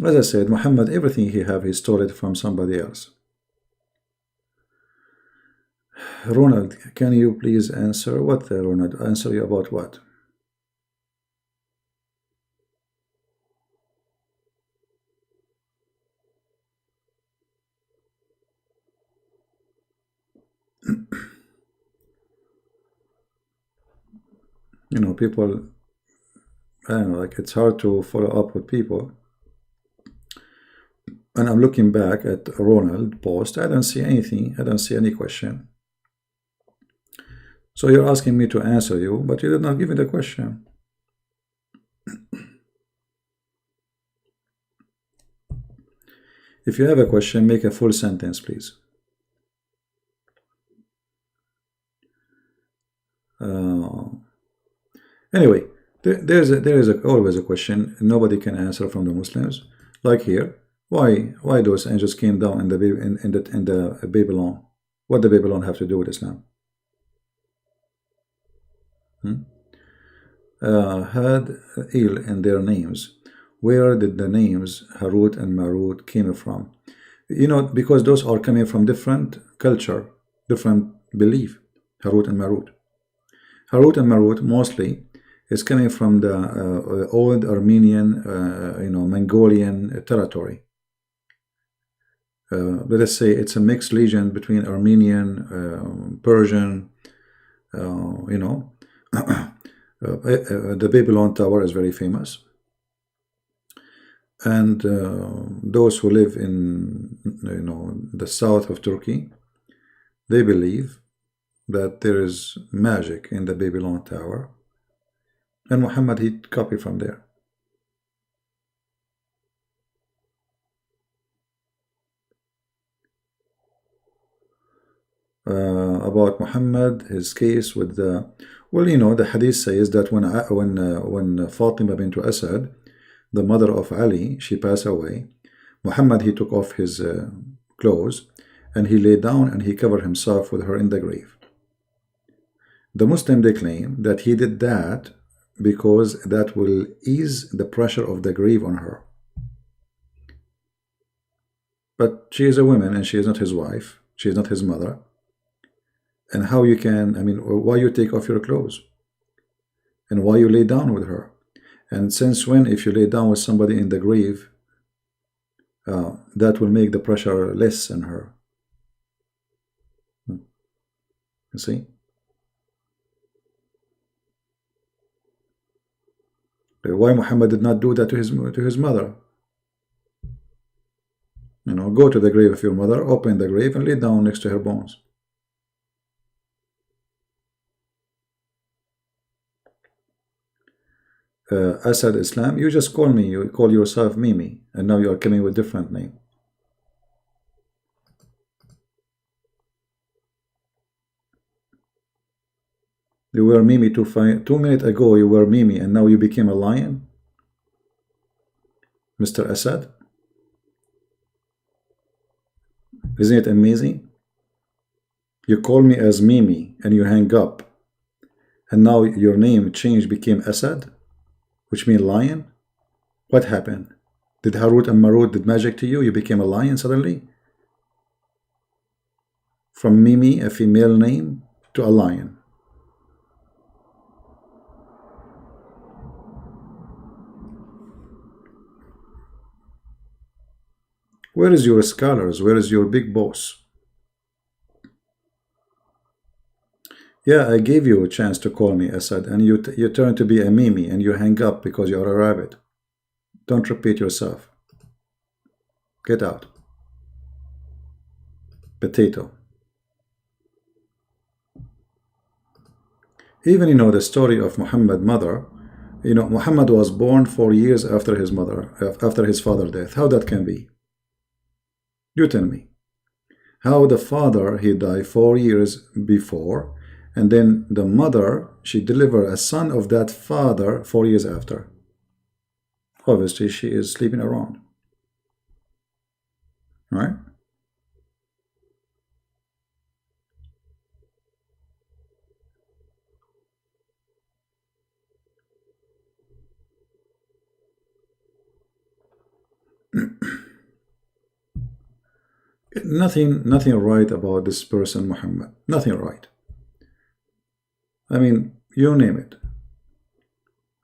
As I said, Muhammad, everything he have, he stole it from somebody else. Ronald, can you please answer? What, Ronald? Answer you about what? You know, people, I don't know, like it's hard to follow up with people. And I'm looking back at Ronald post. I don't see anything. I don't see any question. So you're asking me to answer you, but you did not give me the question. If you have a question, make a full sentence, please. Anyway, there is always a question nobody can answer from the Muslims. Like here, why those angels came down in the Babylon? What did Babylon have to do with Islam? Had ill in their names. Where did the names Harut and Marut came from? You know, because those are coming from different culture, different belief. Harut and Marut. Harut and Marut mostly is coming from the old Armenian, Mongolian territory. Let us say it's a mixed legion between Armenian, Persian, the Babylon Tower is very famous, and those who live in the south of Turkey, they believe that there is magic in the Babylon Tower, and Muhammad, he copied from there. About Muhammad, his case with the, the hadith says that when Fatima bint Asad, the mother of Ali, she passed away, Muhammad, he took off his clothes and he lay down and he covered himself with her in the grave. The Muslim, they claim that he did that because that will ease the pressure of the grave on her. But she is a woman and she is not his wife. She is not his mother. And how you can, I mean, why you take off your clothes? And why you lay down with her? And since when, if you lay down with somebody in the grave, that will make the pressure less on her? You see? Why Muhammad did not do that to his mother? You know, go to the grave of your mother, open the grave, and lay down next to her bones. Asad Islam, you just call me, you call yourself Mimi, and now you are coming with a different name. You were Mimi 2 minutes ago, you were Mimi, and now you became a lion? Mr. Assad? Isn't it amazing? You call me as Mimi and you hang up, and now your name changed, became Assad, which means lion. What happened? Did Harut and Marut did magic to you? You became a lion suddenly? From Mimi, a female name, to a lion. Where is your scholars? Where is your big boss? Yeah, I gave you a chance to call me Assad, and you turn to be a Mimi, and you hang up because you're a rabbit. Don't repeat yourself. Get out. Potato. Even, you know, the story of Muhammad's mother, you know, Muhammad was born 4 years after his father's death. How that can be? You tell me. How the father, he died 4 years before, and then the mother, she delivered a son of that father 4 years after. Obviously, she is sleeping around. Right? Nothing right about this person, Muhammad. Nothing right. I mean, you name it.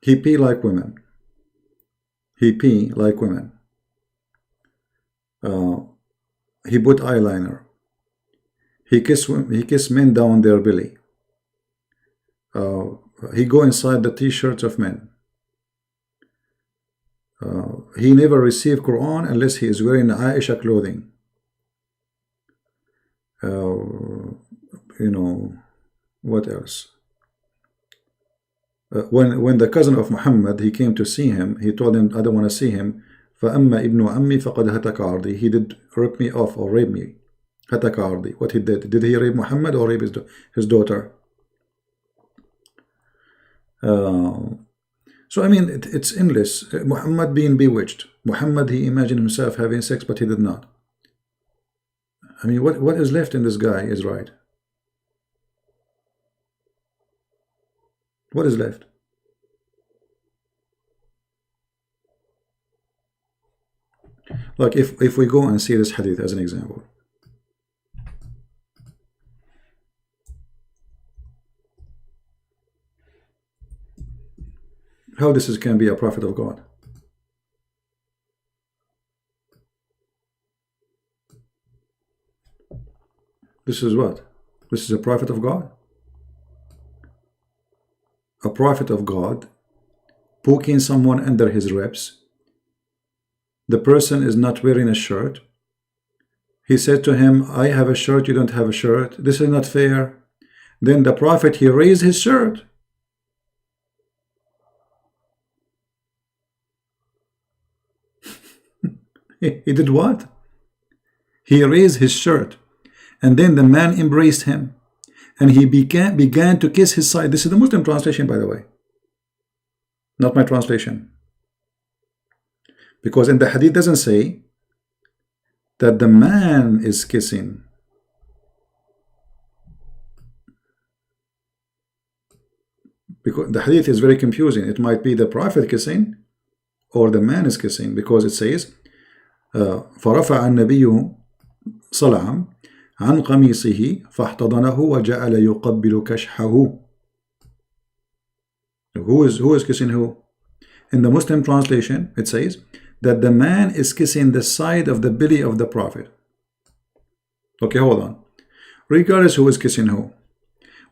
He pee like women. He pee like women. He put eyeliner. He kiss men down their belly. He go inside the t-shirts of men. He never received Quran unless he is wearing Aisha clothing. You know, what else? When the cousin of Muhammad, he came to see him, he told him, I don't want to see him. فَأَمَّا إِبْنُ أَمِّي فَقَدْ هَتَكَ عَرْضِي. He did rip me off or rape me. هَتَكَ عَرْضِي. What he did he rape Muhammad or rape his daughter? So I mean, it's endless. Muhammad being bewitched. Muhammad, he imagined himself having sex, but he did not. I mean, what is left in this guy is right. What is left? Like if we go and see this hadith as an example. How this can be a prophet of God? This is what? This is a prophet of God? A prophet of God poking someone under his ribs. The person is not wearing a shirt. He said to him, I have a shirt, you don't have a shirt. This is not fair. Then the prophet, he raised his shirt. He did what? He raised his shirt. And then the man embraced him. And he began to kiss his side. This is the Muslim translation, by the way. Not my translation. Because in the hadith doesn't say that the man is kissing. Because the hadith is very confusing. It might be the Prophet kissing or the man is kissing, because it says فرفع النبي صلعا عن قميصه فاحتضنه وجعل يقبل كشحه. Who is kissing who? In the Muslim translation, it says that the man is kissing the side of the belly of the Prophet. Okay, hold on. Regardless who is kissing who,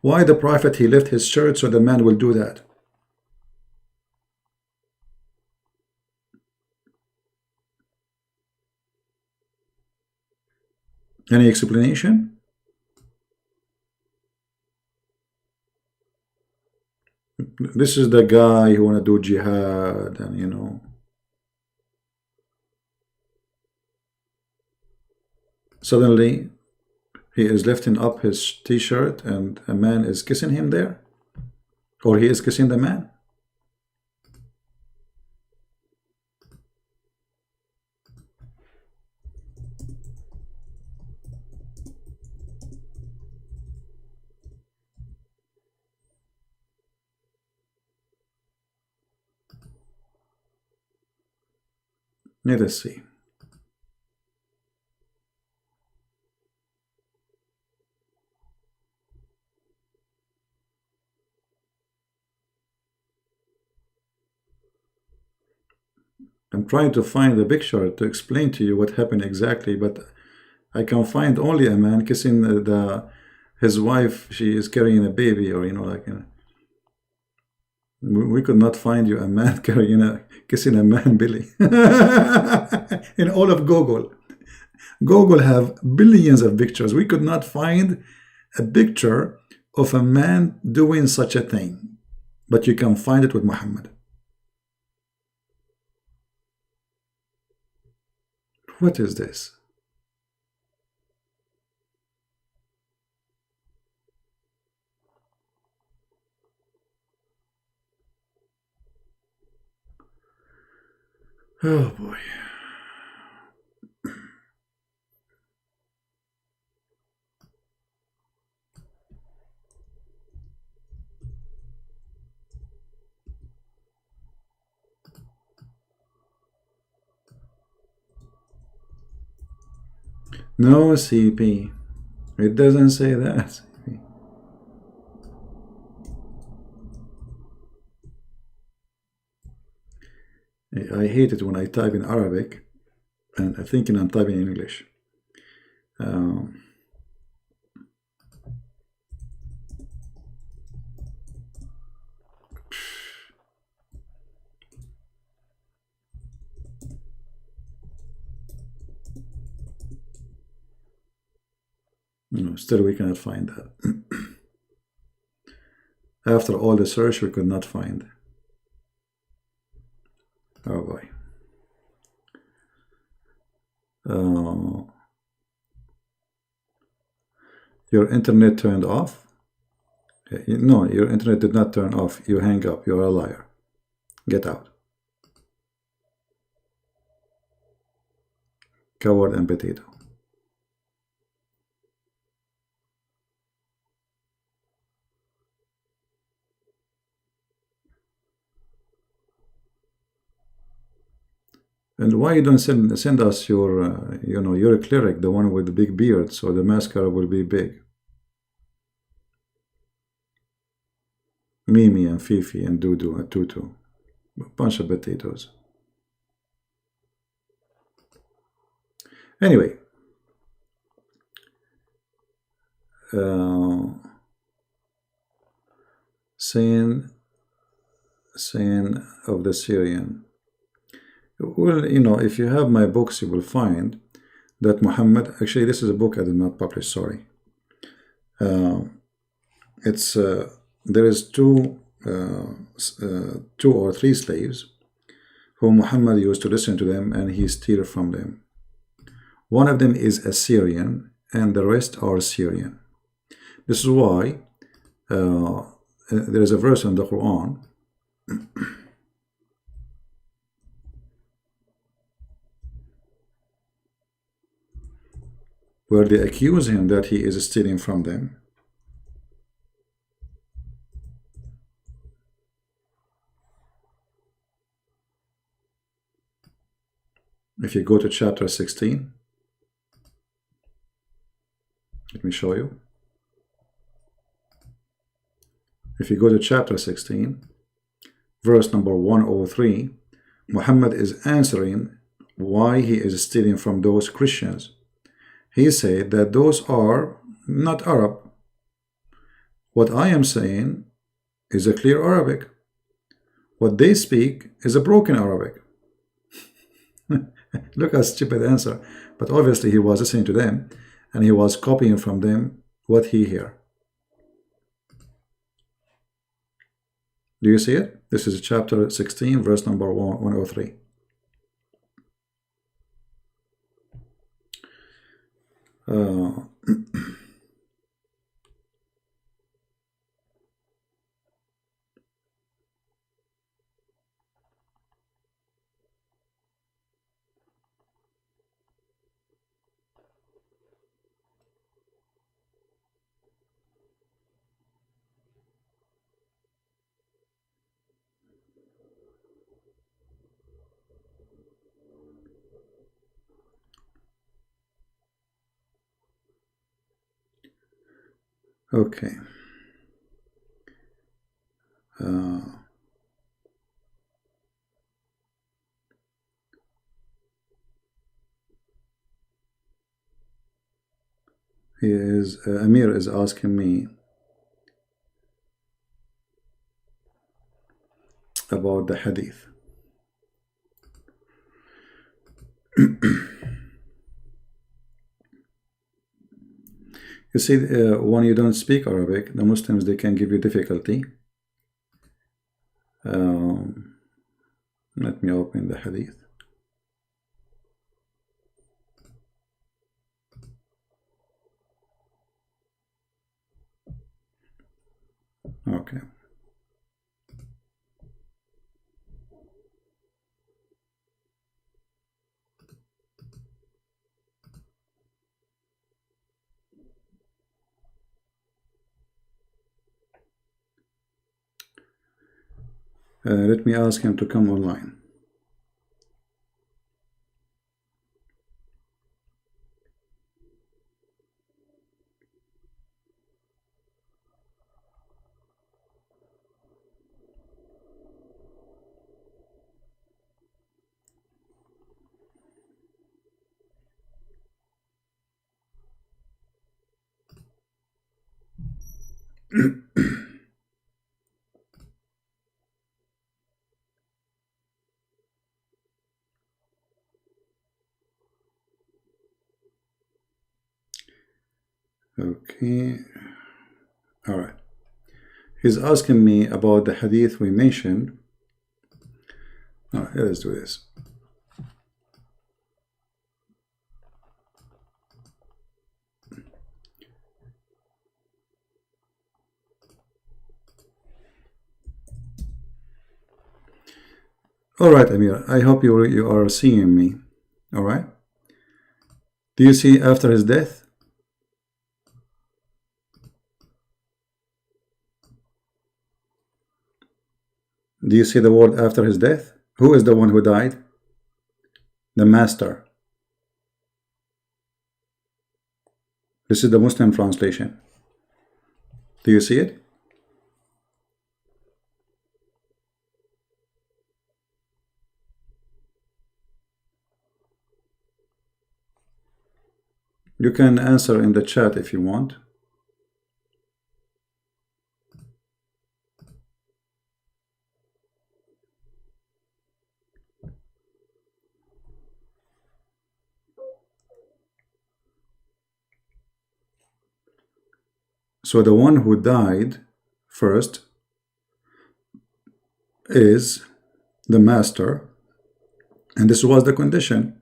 why the Prophet, he left his shirt so the man will do that? Any explanation? This is the guy who want to do jihad, and you know, suddenly he is lifting up his t-shirt and a man is kissing him there, or he is kissing the man. Let us see. I'm trying to find the picture to explain to you what happened exactly, but I can find only a man kissing his wife. She is carrying a baby, or you know, like, you know, we could not find you a man kissing a man belly in all of Google. Google have billions of pictures. We could not find a picture of a man doing such a thing, but you can find it with Muhammad. What is this? Oh boy. No, CP. It doesn't say that. I hate it when I type in Arabic and I'm thinking I'm typing in English. No, still we cannot find that. After all the search, we could not find. Oh boy. Your internet turned off? No, your internet did not turn off. You hang up. You're a liar. Get out. Coward and potato. And why you don't send us your, you know, your cleric, the one with the big beard, so the mascara will be big. Mimi and Fifi and Dudu and Tutu. A bunch of potatoes. Anyway. Saying of the Syrian. Well, you know, if you have my books, you will find that Muhammad, actually this is a book I did not publish, sorry. It's there is two or three slaves whom Muhammad used to listen to them and he steal from them. One of them is a Syrian and the rest are Syrian. This is why there is a verse in the Quran where they accuse him that he is stealing from them. If you go to chapter 16, let me show you. If you go to chapter 16, verse number 103, Muhammad is answering why he is stealing from those Christians. He said that those are not Arab. What I am saying is a clear Arabic. What they speak is a broken Arabic. Look at stupid answer. But obviously he was listening to them and he was copying from them what he hear. Do you see it? This is chapter 16, verse number 103. Okay. Amir is asking me about the hadith. You see, when you don't speak Arabic, the Muslims, they can give you difficulty. Let me open the hadith. Okay. Let me ask him to come online. Okay. All right. He's asking me about the hadith we mentioned. All right, let's do this. All right, Amir. I hope you are seeing me. All right. Do you see after his death? Do you see the word after his death? Who is the one who died? The master. This is the Muslim translation. Do you see it? You can answer in the chat if you want. So the one who died first is the master, and this was the condition.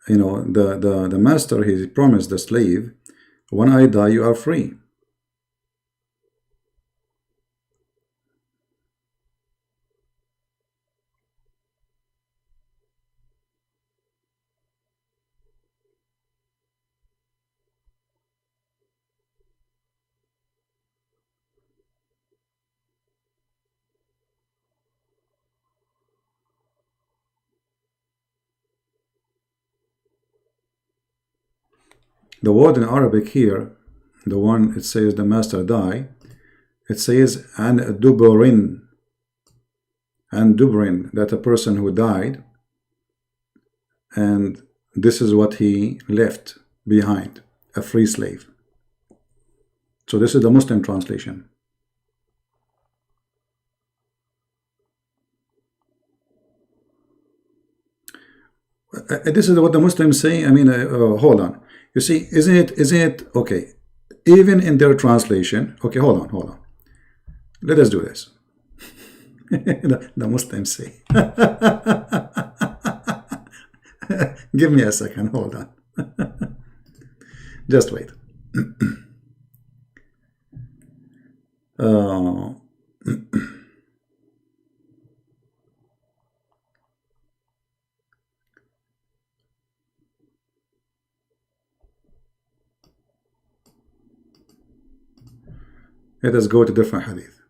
You know, the master, he promised the slave, when I die, you are free. The word in Arabic here, the one it says the master die, it says an dubrin, that a person who died, and this is what he left behind, a free slave. So this is the Muslim translation. This is what the Muslims say. I mean, hold on. You see, isn't it okay? Even in their translation, okay, hold on. Let us do this. the Muslims say. Give me a second. Hold on. Just wait. Let us go to different hadith,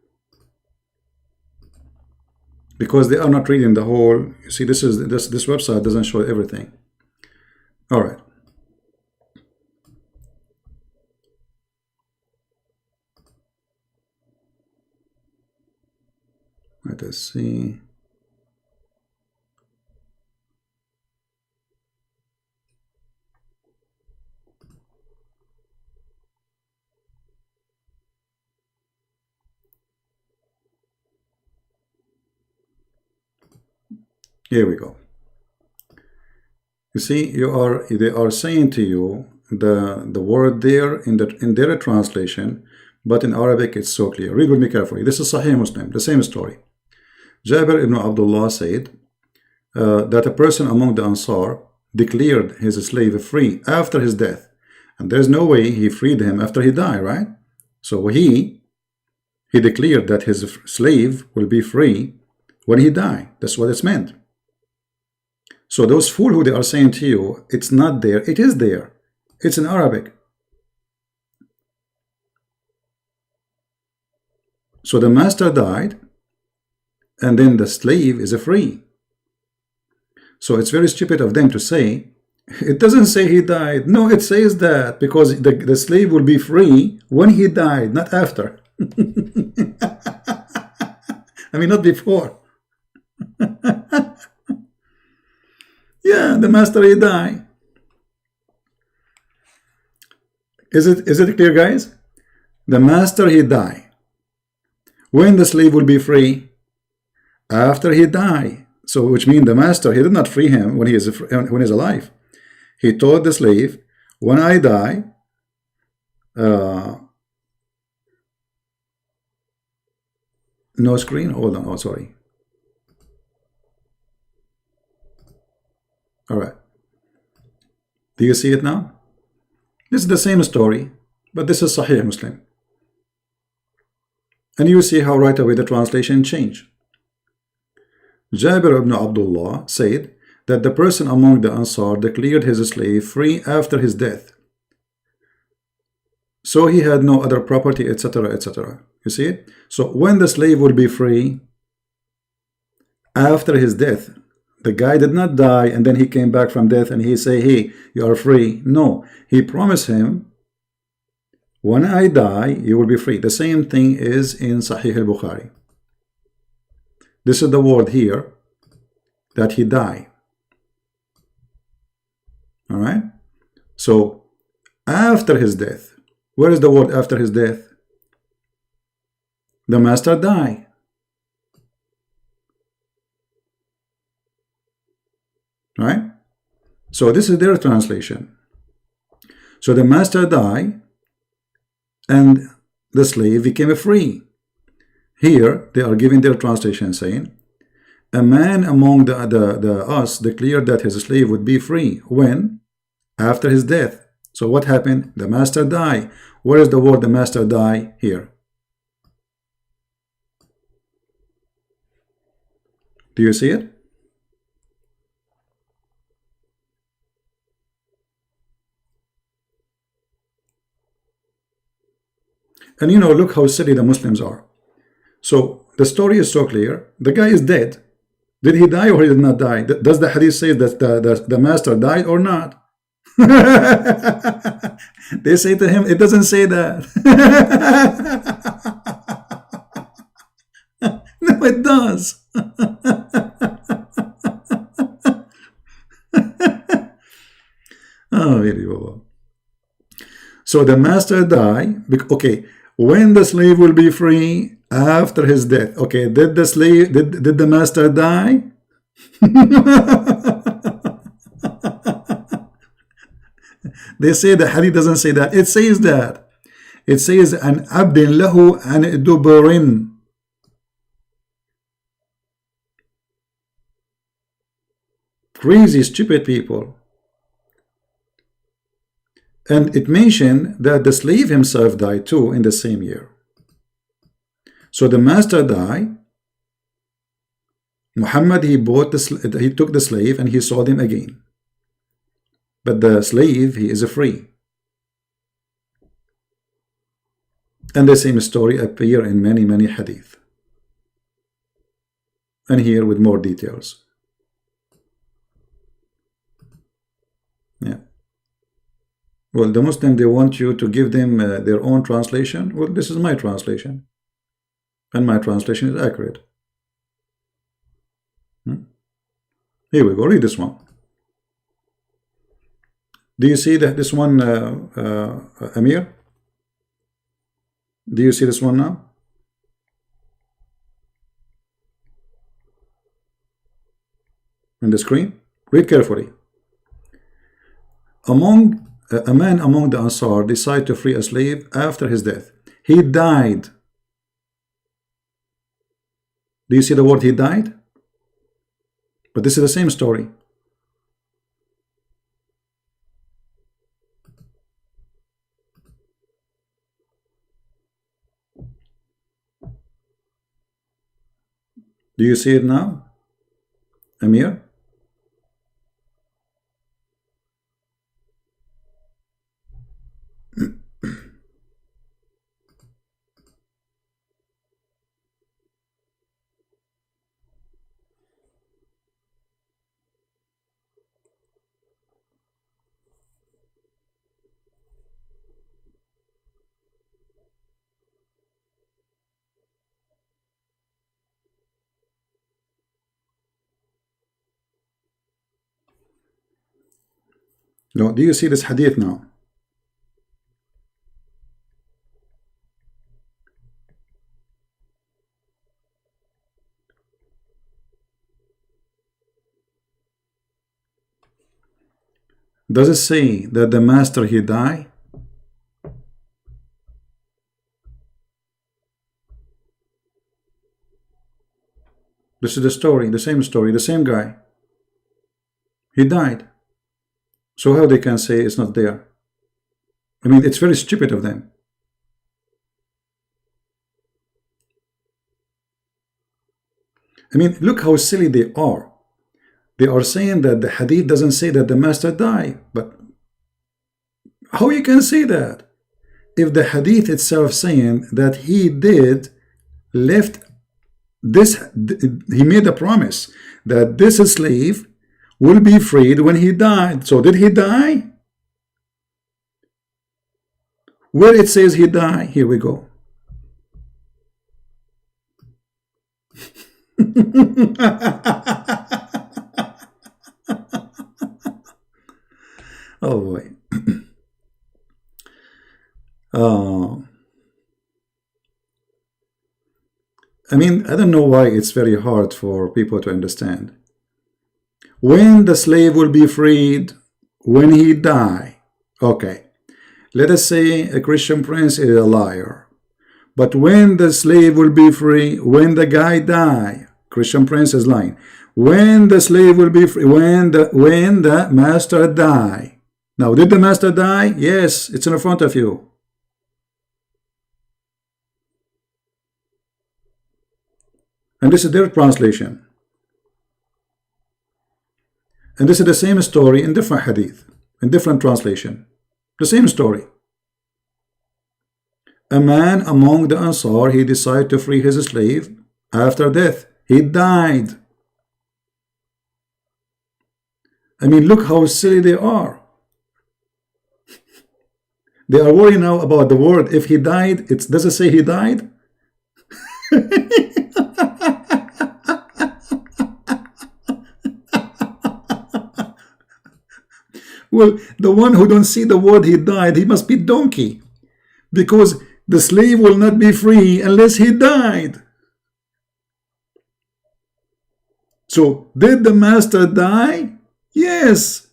because they are not reading the whole. You see, this website doesn't show everything. All right. Let us see. Here we go. You see, they are saying to you the word there in their translation, but in Arabic it's so clear. Read with me carefully. This is Sahih Muslim, the same story. Jabir ibn Abdullah said that a person among the Ansar declared his slave free after his death, and there's no way he freed him after he died, right? So he declared that his slave will be free when he died. That's what it's meant. So those fools who they are saying to you, it's not there. It is there. It's in Arabic. So the master died, and then the slave is free. So it's very stupid of them to say, it doesn't say he died. No, it says that because the slave will be free when he died, not after. I mean, not before. Yeah, the master he died. Is it clear, guys? The master he died. When the slave will be free? After he died. So which means the master, he did not free him when he is alive. He told the slave, when I die, no screen. Hold on. Oh, sorry. All right. Do you see it now? This is the same story, but this is Sahih Muslim. And you see how right away the translation changed. Jabir ibn Abdullah said that the person among the Ansar declared his slave free after his death. So he had no other property, etc., etc. You see it? So when the slave will be free after his death, the guy did not die and then he came back from death and he say, hey, you are free. No, he promised him, when I die, you will be free. The same thing is in Sahih al-Bukhari. This is the word here, that he died. All right. So after his death, where is the word after his death? The master died. Right? So this is their translation. So the master died and the slave became free. Here they are giving their translation saying, a man among us declared that his slave would be free. When? After his death. So what happened? The master died. Where is the word the master died? Here. Do you see it? And you know, look how silly the Muslims are. So the story is so clear. The guy is dead. Did he die or he did not die? Does the hadith say that the master died or not? They say to him, it doesn't say that. No, it does. Oh, really, Baba. So the master die. Okay, when the slave will be free after his death. Okay, did the master die? They say the hadith doesn't say that. It says that. It says an abdin lahu an duburin. Crazy, stupid people. And it mentioned that the slave himself died too in the same year. So the master died. Muhammad, he took the slave and he sold him again. But the slave, he is free. And the same story appear in many, many hadith. And here with more details. Yeah. Well, the Muslim, they want you to give them their own translation. Well, this is my translation. And my translation is accurate. Here we go. Read this one. Do you see that this one, Amir? Do you see this one now? On the screen? Read carefully. A man among the Ansar decided to free a slave after his death. He died. Do you see the word he died? But this is the same story. Do you see it now, Amir? No, do you see this hadith now? Does it say that the master he died? This is the story, the same story, the same guy. He died. So how they can say it's not there? I mean, it's very stupid of them. I mean, look how silly they are. They are saying that the hadith doesn't say that the master died. But how you can say that? If the hadith itself saying that he did left this, he made a promise that this slave will be freed when he died. So did he die? Where it says he died, here we go. Oh boy. I mean, I don't know why it's very hard for people to understand. When the slave will be freed, when he die. Okay, let us say a Christian prince is a liar. But when the slave will be free, when the guy die, Christian prince is lying. When the slave will be free, when the master die. Now, did the master die? Yes, it's in front of you. And this is their translation. And this is the same story in different hadith, in different translation. The same story. A man among the Ansar, he decided to free his slave after death. He died. I mean, look how silly they are. They are worried now about the word. If he died, does it say he died? Well, the one who don't see the word he died, he must be donkey, because the slave will not be free unless he died. So, did the master die? Yes.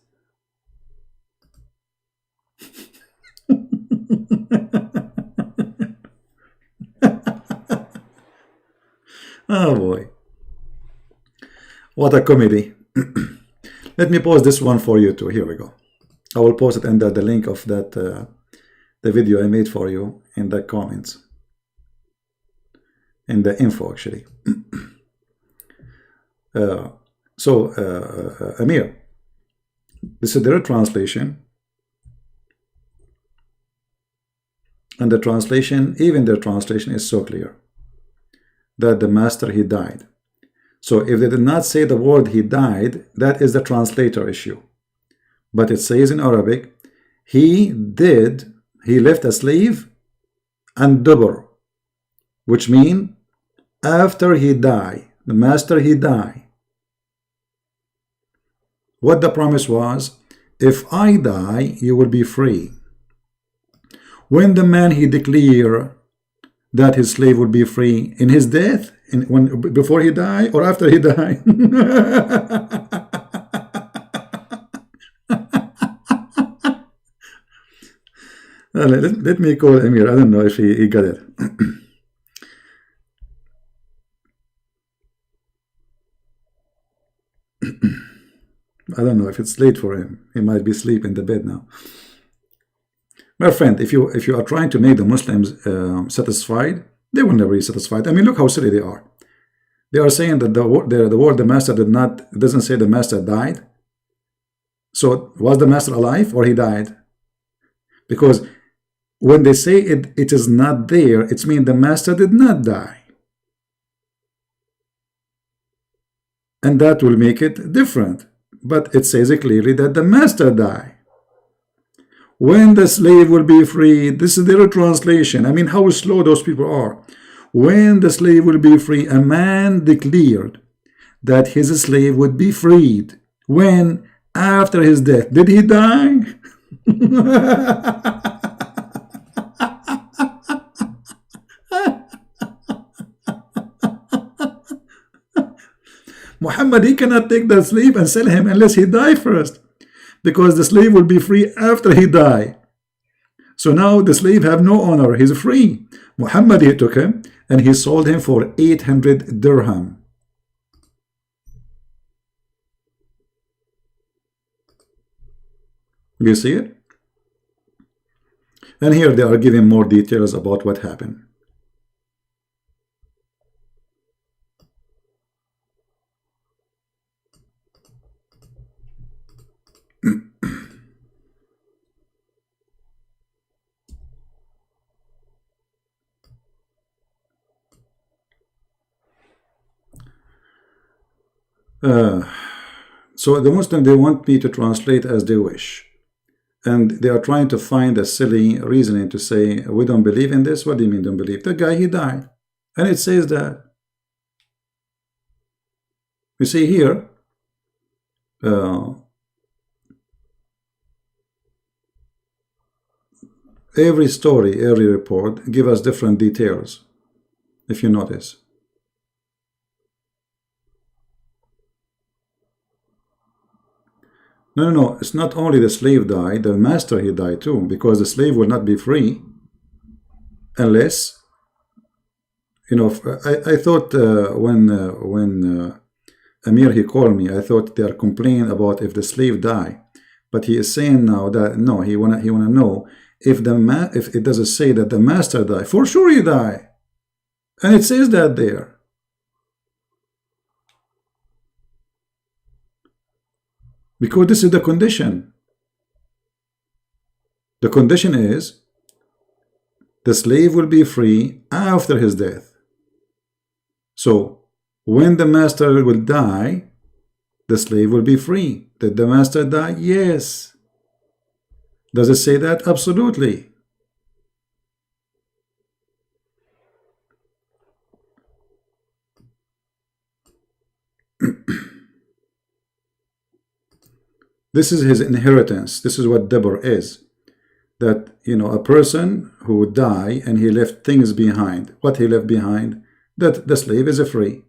Oh boy. What a comedy. Let me post this one for you too. Here we go. I will post it under the link of that the video I made for you in the comments, in the info actually. Amir, this is their translation, and the translation, even their translation, is so clear that the master, he died. So if they did not say the word he died, that is the translator issue. But it says in Arabic, he left a slave and dubur, which means after he died, the master, he died. What the promise was, if I die, you will be free. When the man, he declared that his slave would be free in his death, before he died or after he died? Let me call Amir. I don't know if he got it. I don't know if it's late for him. He might be asleep in the bed now. My friend, if you are trying to make the Muslims satisfied, they will never be satisfied. I mean, look how silly they are. They are saying that the word the master doesn't say the master died. So was the master alive or he died? Because when they say it is not there, it means the master did not die. And that will make it different. But it says it clearly that the master died. When the slave will be free, this is their translation. I mean, how slow those people are. When the slave will be free, a man declared that his slave would be freed. When? After his death. Did he die? Muhammad, he cannot take the slave and sell him unless he die first, because the slave will be free after he die. So now the slave have no honor. He's free. Muhammad, he took him and he sold him for 800 dirham. You see it? And here they are giving more details about what happened. So the Muslim, they want me to translate as they wish, and they are trying to find a silly reasoning to say we don't believe in this. What do you mean don't believe? The guy, he died, and it says that. You see here, every story, every report give us different details, if you notice. No, it's not only the slave died, the master, he died too, because the slave will not be free unless, you know, I thought when Amir, he called me, I thought they are complaining about if the slave die, but he is saying now that no, he wanna know if if it doesn't say that the master died. For sure he died, and it says that there. Because this is the condition. The condition is the slave will be free after his death. So when the master will die, the slave will be free. Did the master die? Yes. Does it say that? Absolutely. This is his inheritance. This is what Deborah is. That, you know, a person who would die and he left things behind. What he left behind? That the slave is free.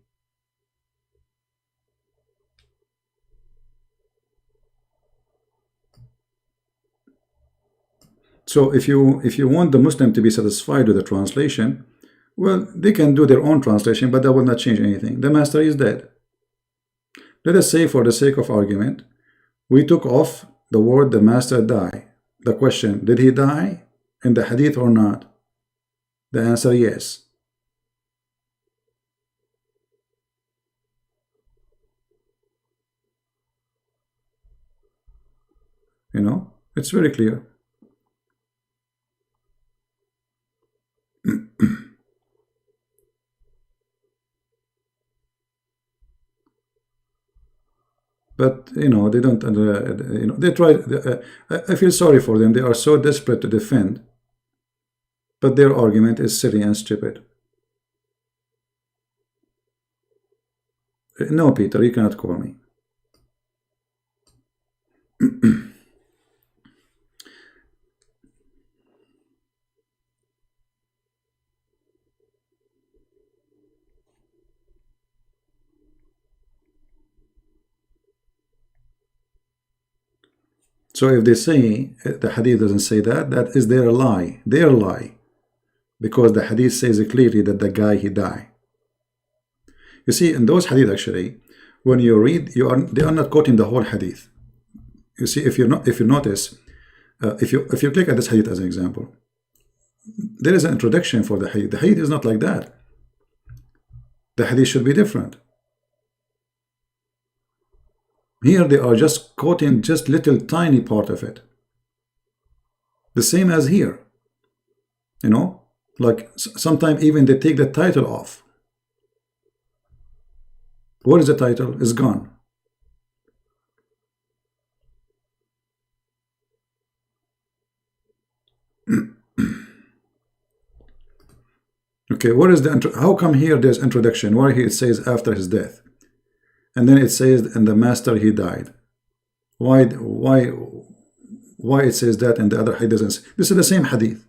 So if you want the Muslim to be satisfied with the translation, well, they can do their own translation, but that will not change anything. The master is dead. Let us say, for the sake of argument, we took off the word the master die. The question, did he die in the hadith or not? The answer, yes. You know, it's very clear. But you know, they don't. You know, they try. I feel sorry for them. They are so desperate to defend, but their argument is silly and stupid. No, Peter, you cannot call me. So if they say the hadith doesn't say that, that is their lie. Their lie. Because the hadith says clearly that the guy, he died. You see, in those hadith actually, when you read, they are not quoting the whole hadith. You see, if you notice, if you click at this hadith as an example, there is an introduction for the hadith. The hadith is not like that. The hadith should be different. Here they are just quoting just little tiny part of it. The same as here. You know, like sometimes even they take the title off. What is the title? It's gone. Okay, what is the how come here there's introduction where it says after his death, and then it says and the master he died? Why it says that and the other hadith doesn't? This is the same hadith,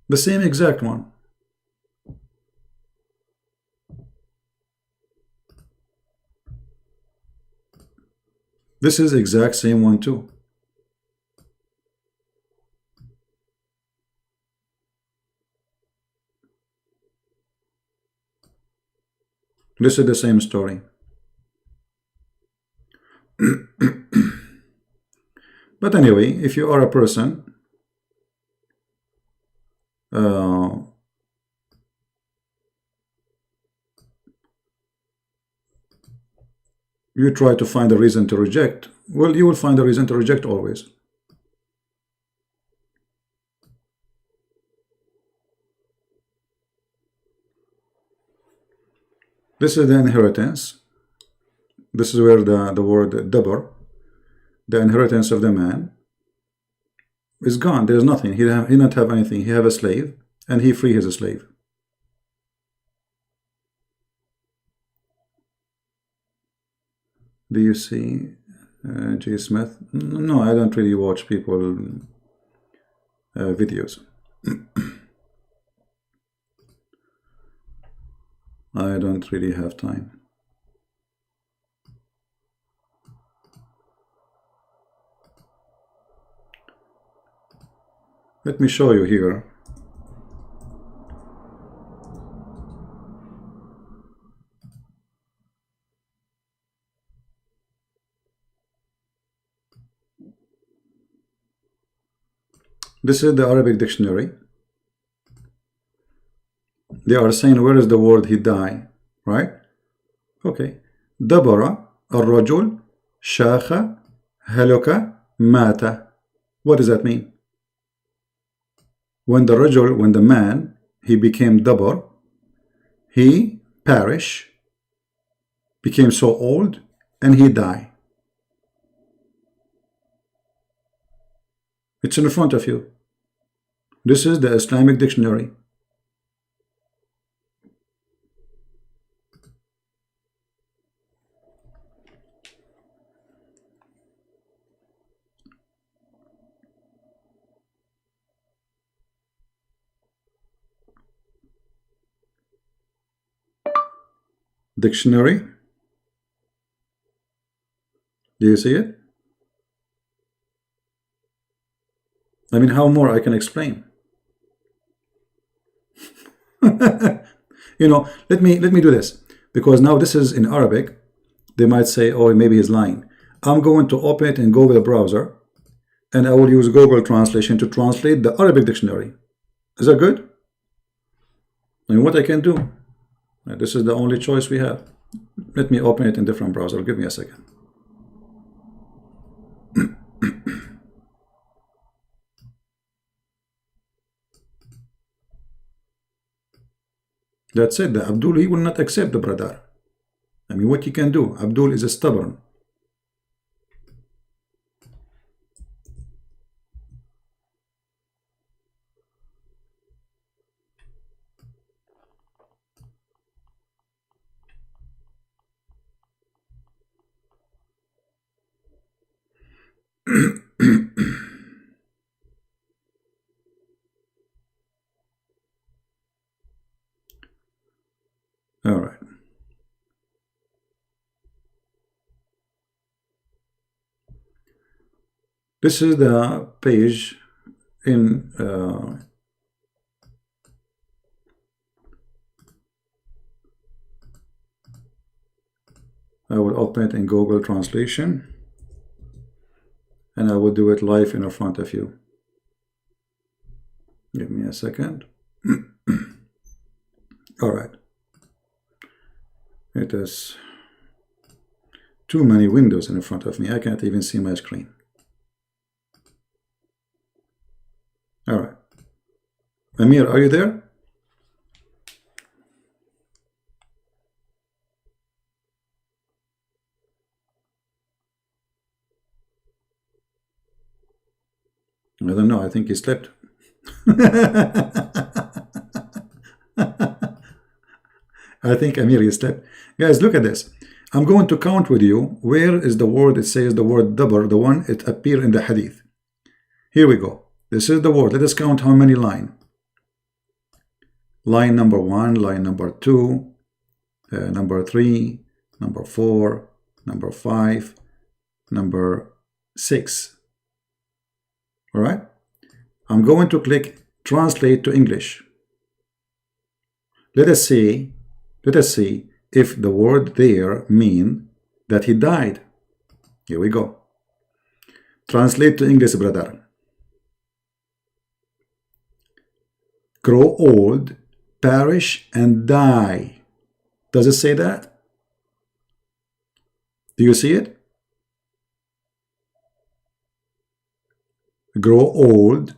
the same exact one. This is exact same one too. This is the same story. But anyway, if you are a person you try to find a reason to reject, well, you will find a reason to reject always. This is the inheritance. This is where the word dabar, the inheritance of the man, is gone. There's nothing. He not have anything. He have a slave, and he free his slave. Do you see J. Smith? No, I don't really watch people videos. I don't really have time. Let me show you here. This is the Arabic dictionary. They are saying, where is the word he died, right? Okay. Dabara, al-rajul, shakha, halaka, mata. What does that mean? When the rajul, when the man, he became dabar, he perished, became so old, and he died. It's in front of you. This is the Islamic dictionary. dictionary. Do you see it? I mean, how more I can explain? You know, let me do this, because now this is in Arabic. They might say, oh, maybe he's lying. I'm going to open it in Google browser, and I will use Google Translation to translate the Arabic dictionary. Is that good? I mean, what I can do? This is the only choice we have. Let me open it in different browser. Give me a second. That's it. The Abdul, he will not accept the brother. I mean, what you can do? Abdul is stubborn. All right. This is the page in I will open it in Google Translation, and I will do it live in front of you. Give me a second. All right. It is too many windows in front of me. I can't even see my screen. All right. Amir, are you there? I don't know. I think he slept. I think Amir, he slept. Guys, look at this. I'm going to count with you. Where is the word? It says the word dabar, the one it appear in the hadith. Here we go. This is the word. Let us count how many line. Line number 1, line number 2, number 3, number 4, number 5, number 6. All right. I'm going to click translate to English. Let us see if the word there mean that he died. Here we go. Translate to English, brother. Grow old, perish, and die. Does it say that? Do you see it? Grow old,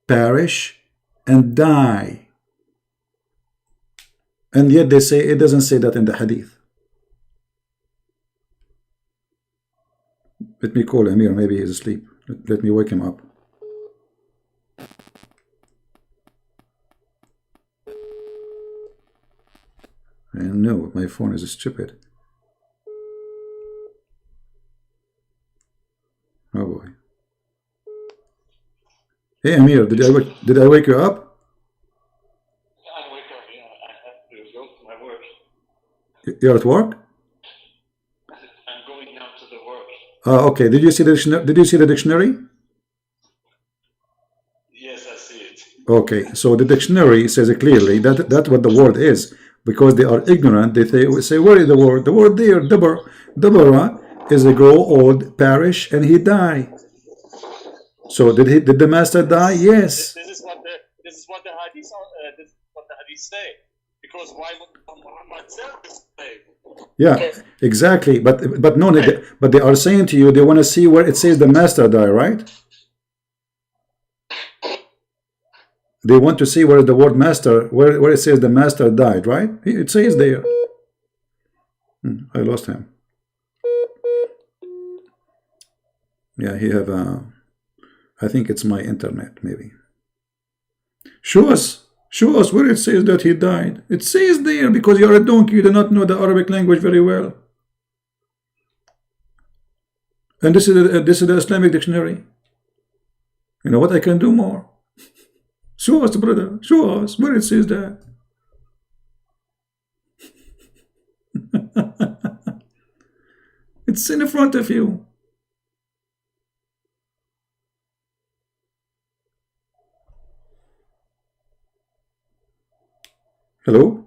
perish, and die. And yet they say it doesn't say that in the hadith. Let me call Amir. Maybe he's asleep. Let me wake him up. I know my phone is stupid. Oh boy. Hey Amir, did I wake you up? I wake up, yeah. I have to go to my work. You're at work? I'm going now to the work. Okay. Did you see the dictionary? Did you see the dictionary? Yes, I see it. Okay. So the dictionary says it clearly that that's what the word is. Because they are ignorant, they say, where is the word? The word there, dabara, is a grow old, perish, and he die. So did the master die? Yes. This is what the hadith say. Because why would Muhammad say this thing? Yeah, exactly. But no, but they are saying to you they want to see where it says the master die, right? They want to see where the word master, where it says the master died, right? It says there. I lost him. Yeah, he have I think it's my internet, maybe. Show us where it says that he died. It says there because you're a donkey, you do not know the Arabic language very well. And this is the Islamic dictionary. You know what I can do more? Show us, brother. Show us where it says that. It's in front of you. Hello?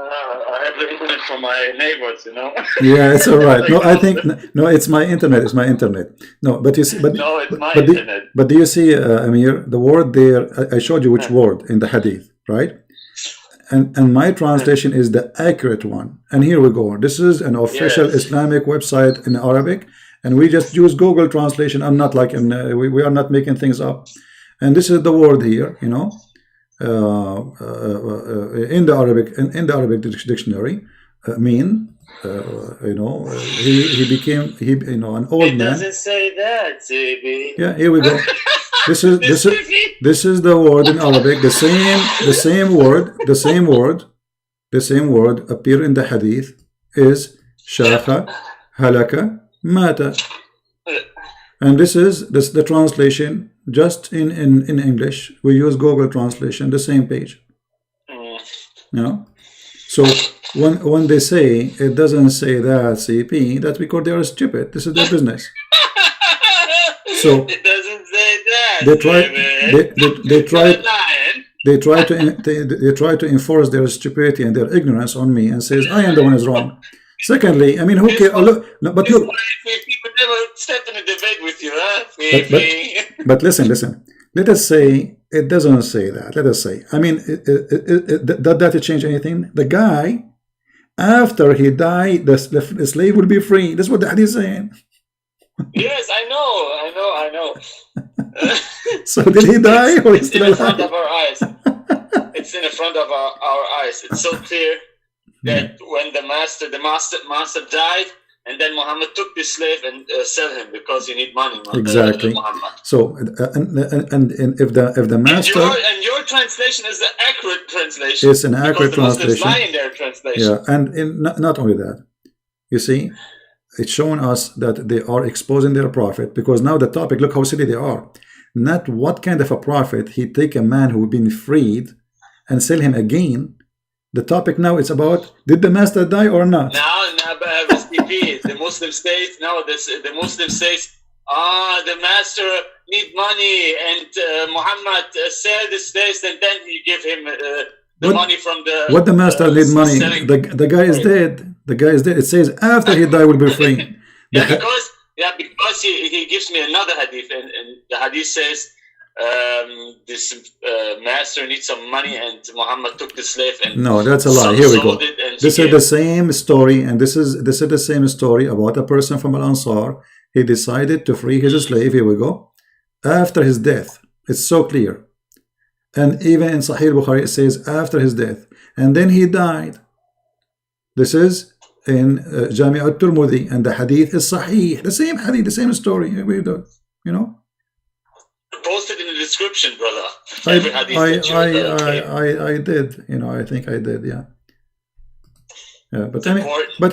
I have the internet from my neighbors, you know. Yeah, it's all right. No, I think no, it's my internet. It's my internet. No, but you see, No, it's my internet. but do you see, Amir, the word there? I showed you which word in the hadith, right? And my translation is the accurate one. And here we go. This is an official Islamic website in Arabic, and we just use Google translation. I'm not like we are not making things up. And this is the word here, you know. In the Arabic dictionary, mean, you know, he became an old man. It doesn't say that, CB. Yeah, here we go. This is the word in Arabic. The same word appear in the hadith is shakha, halaka, mata. And this is the translation. Just in English, we use Google translation, the same page. You know, so when they say it doesn't say that, CP, that's because they are stupid. This is their business. So it doesn't say that. They try to enforce their stupidity and their ignorance on me and says I am the one who's wrong. Secondly, I mean, who cares? But look. People never stepped in a debate with you, huh? But listen. Let us say it doesn't say that. Let us say. I mean, did that change anything? The guy, after he died, the slave will be free. That's what the hadith is saying. Yes, I know. So did he die or is still alive? In front of our eyes. It's in the front of our eyes. It's so clear that when the master died, and then Muhammad took the slave and sell him because he need money. Exactly. Muhammad. So and if the master and your translation is the accurate translation. It's an accurate translation. Lie in their translation. Yeah, and not only that, you see, it's showing us that they are exposing their prophet, because now the topic, look how silly they are. Not what kind of a prophet he take a man who been freed and sell him again. The topic now is about, did the master die or not? Now the Muslim states, the Muslim says, the master need money, and Muhammad sell the slaves, and then he give him the money from the... What the master need money? The guy is dead. The guy is dead. It says after he died will be free. because he gives me another hadith, and the hadith says, this master needs some money, and Muhammad took the slave and no, that's a lie. Here we go. This is the same story, and this is the same story about a person from Al Ansar. He decided to free his slave. Here we go. After his death, it's so clear, and even in Sahih Bukhari it says after his death, and then he died. This is in Jami' al-Tirmidhi, and the hadith is Sahih. The same hadith, the same story. We do, you know. Posted in the description, brother. I did, you know, I think I did, yeah. But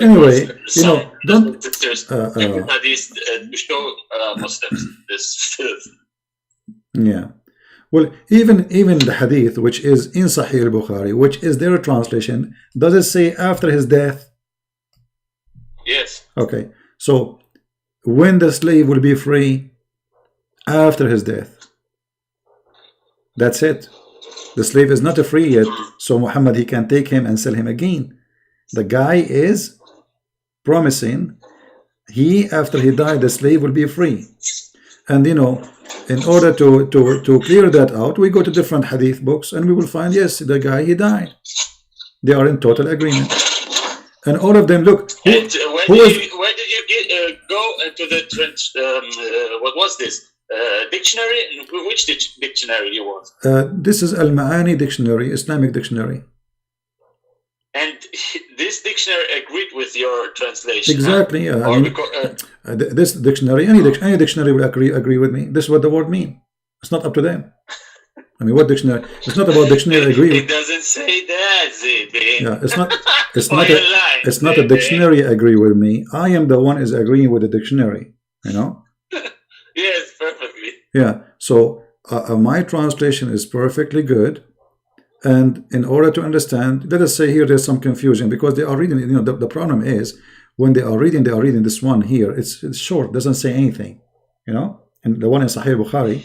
anyway, you know, don't hadith to show Muslims this. Yeah. Well, even the hadith, which is in Sahih al-Bukhari, which is their translation, does it say after his death? Yes. Okay. So when the slave will be free? After his death. That's it. The slave is not free yet, so Muhammad, he can take him and sell him again. The guy is promising after he died, the slave will be free. And you know, in order to clear that out, we go to different hadith books and we will find, yes, the guy, he died. They are in total agreement. And all of them, look. Where did you go to the what was this? Dictionary? Which dictionary you want? This is Al-Ma'ani dictionary, Islamic dictionary. And this dictionary agreed with your translation. Exactly. Yeah. This dictionary, any dictionary will agree with me. This is what the word means. It's not up to them. I mean, what dictionary? It's not about dictionary agree. It doesn't say that, Zibi. Yeah, it's not a dictionary agree with me. I am the one is agreeing with the dictionary. You know. Yes, perfectly. Yeah. So my translation is perfectly good. And in order to understand, let us say here there's some confusion because they are reading, the problem is when they are reading this one here, it's short, doesn't say anything, and the one in Sahih Bukhari,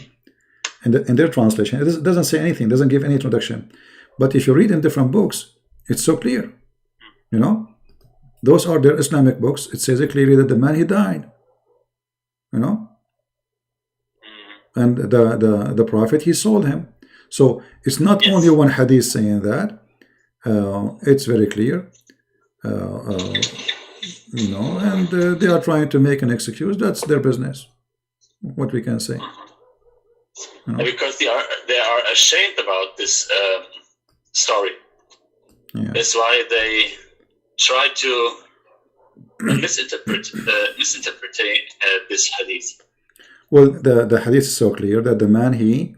in their translation, it doesn't say anything, doesn't give any introduction. But if you read in different books, it's so clear, those are their Islamic books. It says clearly that the man, he died, and the Prophet, he sold him. So it's not only one hadith saying that. It's very clear, and they are trying to make an excuse. That's their business. What we can say, because they are ashamed about this story. Yeah. That's why they try to misinterpret this hadith. Well, the hadith is so clear that the man, he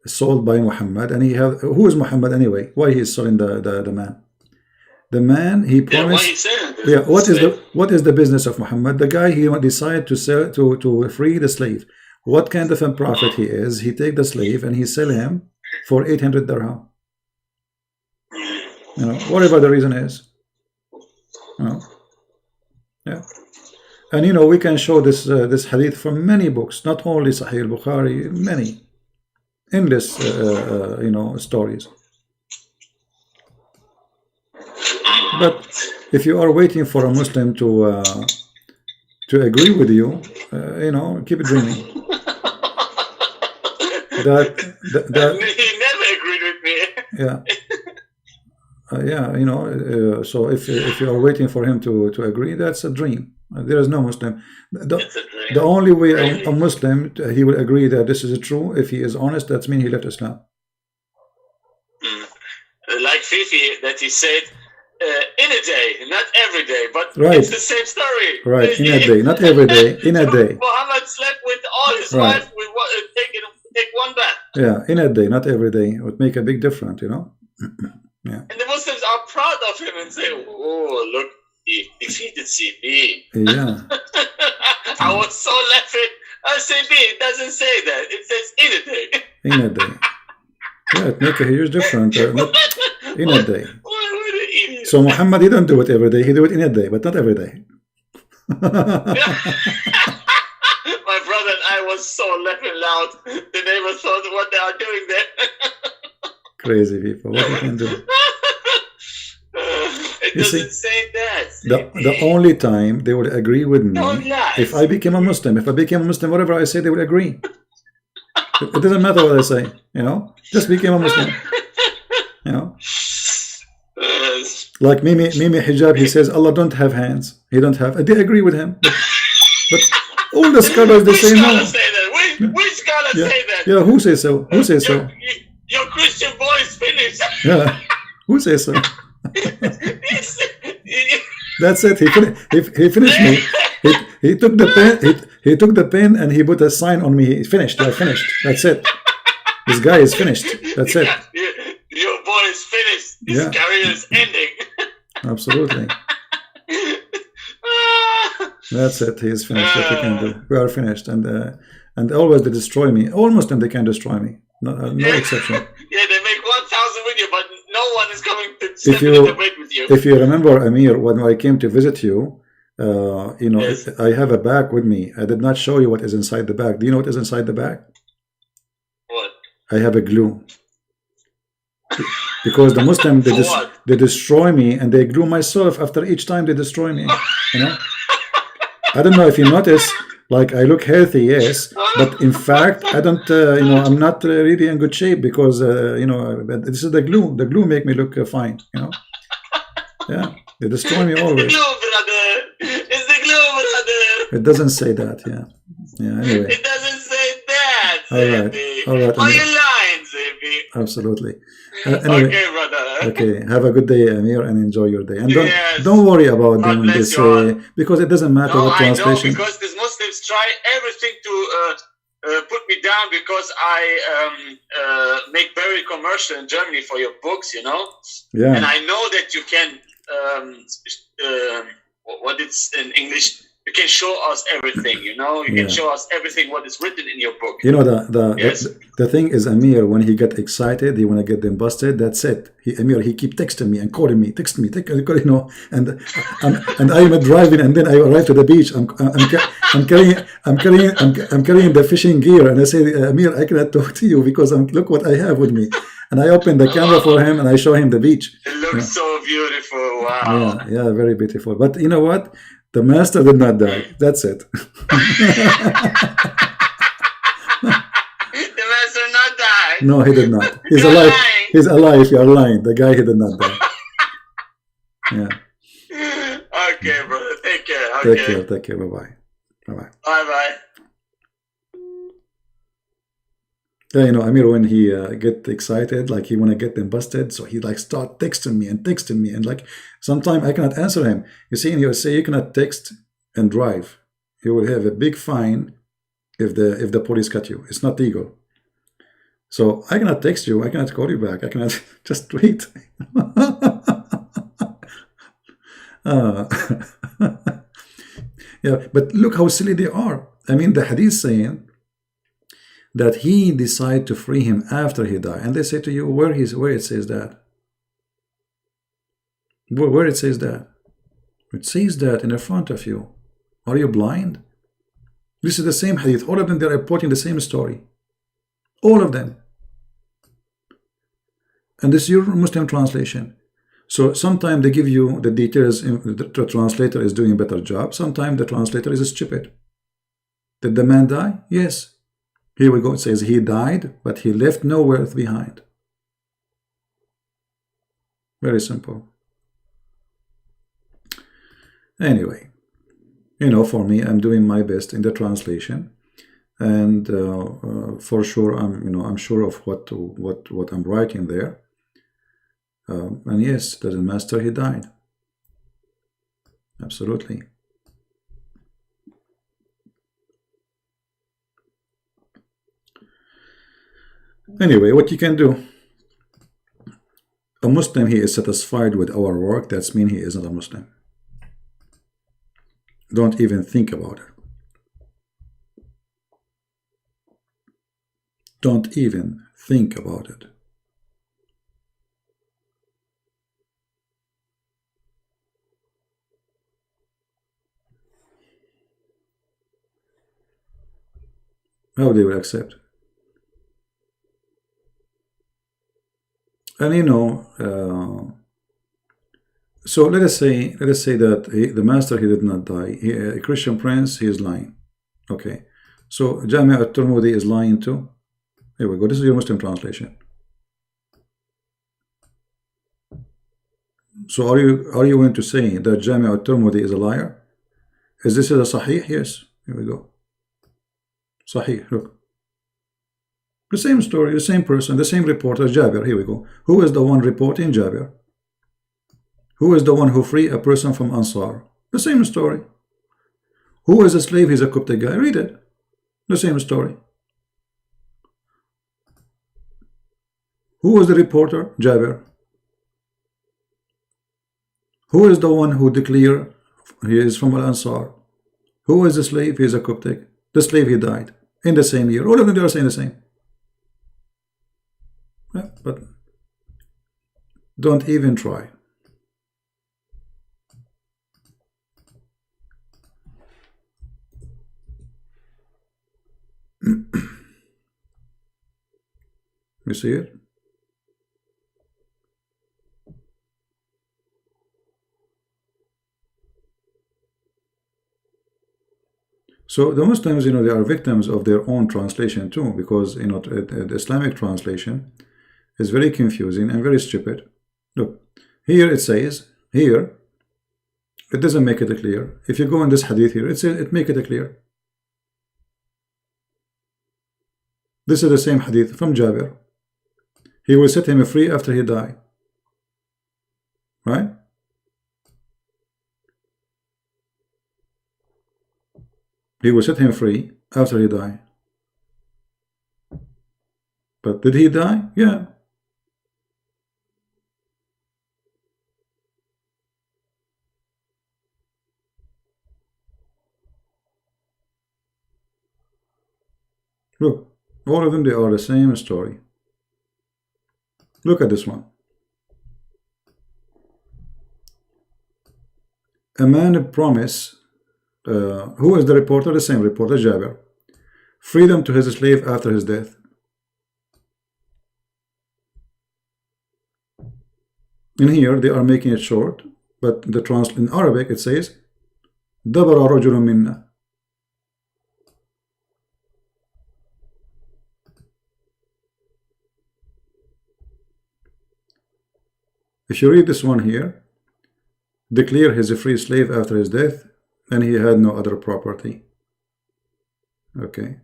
sold by Muhammad, and who is Muhammad anyway? Why he is selling the man? The man, he promised. What is the business of Muhammad? The guy, he decided to sell to free the slave. What kind of a prophet he is? He take the slave and he sell him for 800 dirham. Whatever the reason is. Yeah. And we can show this hadith from many books, not only Sahih al-Bukhari, many endless stories. But if you are waiting for a Muslim to agree with you, keep it dreaming. That he never agreed with me. Yeah. So if you are waiting for him to agree, that's a dream. There is no Muslim. The only way a Muslim, he will agree that this is true if he is honest. That means he left Islam. Like Fifi, that he said, in a day, not every day, but right. It's the same story. Right, in a day, not every day, in a day. Muhammad slept with all his wives, take one bath. Yeah, in a day, not every day. It would make a big difference, Yeah. And the Muslims are proud of him and say, oh, look, he defeated CB. Yeah. I was so laughing. CB, it doesn't say that. It says in a day. In a day. Yeah, it makes a huge difference. In a day. So Muhammad, he don't do it every day. He do it in a day, but not every day. My brother and I was so laughing loud. The neighbors thought what they are doing there. Crazy people. What you can do? It doesn't say that. The only time they would agree with me, if I became a Muslim, whatever I say, they would agree. It doesn't matter what I say, just became a Muslim. Like Mimi Hijab, he says Allah don't have hands. He don't have. They agree with him, but all the scholars they say no. Which scholars say that? Yeah, who says so? Who says so? Your Christian boy is finished. Yeah, who says so? That's it. He finished me. He took the pen. He took the pen and he put a sign on me. He finished. I finished. That's it. This guy is finished. That's it. Your boy is finished. His career is ending. Absolutely. That's it. He is finished. What we can do. We are finished. And always they destroy me. All Muslims, they can destroy me. No exception. Yeah, they make 1,000 with you, but no one is coming to step in the debate with you. If you remember, Amir, when I came to visit you, I have a bag with me. I did not show you what is inside the bag. Do you know what is inside the bag? What? I have a glue. Because the Muslim, they destroy me and they glue myself after each time they destroy me. I don't know if you notice, like I look healthy, yes, but in fact, I don't, I'm not really in good shape because, this is the glue. The glue make me look fine, Yeah, they destroy me always. It's the glue, brother. It's the glue, brother. It doesn't say that, yeah. Anyway. It doesn't say that, All right. Are you lying, Zabi? Absolutely. Anyway, okay, brother. Okay, have a good day, Amir, and enjoy your day. And don't worry about them this because it doesn't matter what translation. I know, because these Muslims try everything to put me down because I make very commercial in Germany for your books, Yeah. And I know that you can what it's in English, You can show us everything, you know. You can show us everything what is written in your book. You know, Yes. the thing is, Amir, when he get excited, he want to get them busted. That's it. Amir, he keep texting me and calling me, you know. And I'm driving, and then I arrive to the beach. I'm carrying the fishing gear, and I say, Amir, I cannot talk to you because look what I have with me. And I open the camera for him, and I show him the beach. It looks so beautiful. Wow. Yeah, very beautiful. But you know what? The master did not die. That's it. The master not died. No, he did not. He's You're alive. lying. He's alive. You're lying. The guy, he did not die. Yeah. Okay, brother. Take care. Take Okay. care. Take care. Bye-bye. Bye-bye. Bye-bye. Yeah, you know, Amir, when he get excited, like he want to get them busted, so he like start texting me, and like sometimes I cannot answer him. You see, in USA, you cannot text and drive. You will have a big fine if the police cut you. It's not legal. So I cannot text you. I cannot call you back. I cannot just wait. Yeah, but look how silly they are. I mean, the hadith saying that he decided to free him after he died, and they say to you, where it says that? Where it says that? It says that in the front of you. Are you blind? This is the same hadith. All of them, they're reporting the same story. All of them. And this is your Muslim translation. So sometimes they give you the details. The translator is doing a better job. Sometimes the translator is stupid. Did the man die? Yes. Here we go. It says he died, but he left no wealth behind. Very simple. Anyway, you know, for me, I'm doing my best in the translation, and for sure, I'm sure of what I'm writing there. And yes, the master, he died. Absolutely. Anyway, what you can do, a Muslim, he is satisfied with our work. That means he isn't a Muslim. Don't even think about it. Don't even think about it. How they will accept? And you know, so let us say that the master, he did not die. A Christian prince, he is lying. Okay, so Jami' al-Tirmidhi is lying too. Here we go. This is your Muslim translation. So are you going to say that Jami' al-Tirmidhi is a liar? Is this a Sahih? Yes. Here we go. Sahih. Look. The same story, the same person, the same reporter, Jabir. Here we go. Who is the one reporting? Jabir. Who is the one who freed a person from Ansar? The same story. Who is a slave? He's a Coptic guy. Read it. The same story. Who was the reporter? Jabir. Who is the one who declared he is from Al-Ansar? Who is the slave? He is a Coptic. The slave, he died in the same year. All of them, they are saying the same. Yeah, but don't even try. You see it? So the Muslims, you know, they are victims of their own translation too, because, you know, the Islamic translation is very confusing and very stupid. Look, here it says, here, it doesn't make it clear. If you go in this hadith here, it says, it make it clear. This is the same hadith from Jabir. He will set him free after he died. Right? He will set him free after he died. But did he die? Yeah. All of them, they are the same story. Look at this one. A man promised, who is the reporter? The same reporter, Jabir. Freedom to his slave after his death. In here, they are making it short, but in Arabic it says, Dabara rajulun minna. If you read this one here, declare his a free slave after his death, and he had no other property. Okay.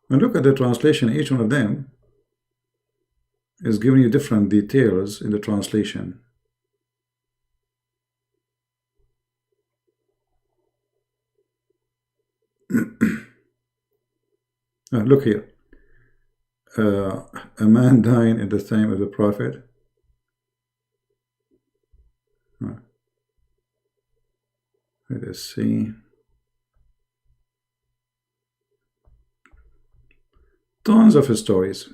And look at the translation. Each one of them is giving you different details in the translation. Look here. A man dying at the time of the Prophet. Let us see. Tons of stories.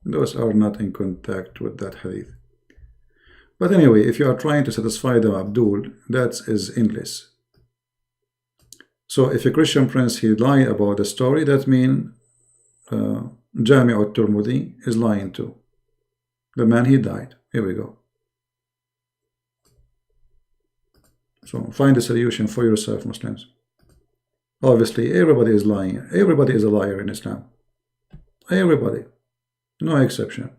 Those are not in contact with that hadith. But anyway, if you are trying to satisfy the Abdul, that is endless. So if a Christian prince, he lied about the story, that means Jami' al-Turmudi is lying too. The man, he died. Here we go. So find a solution for yourself, Muslims. Obviously, everybody is lying. Everybody is a liar in Islam. Everybody. No exception.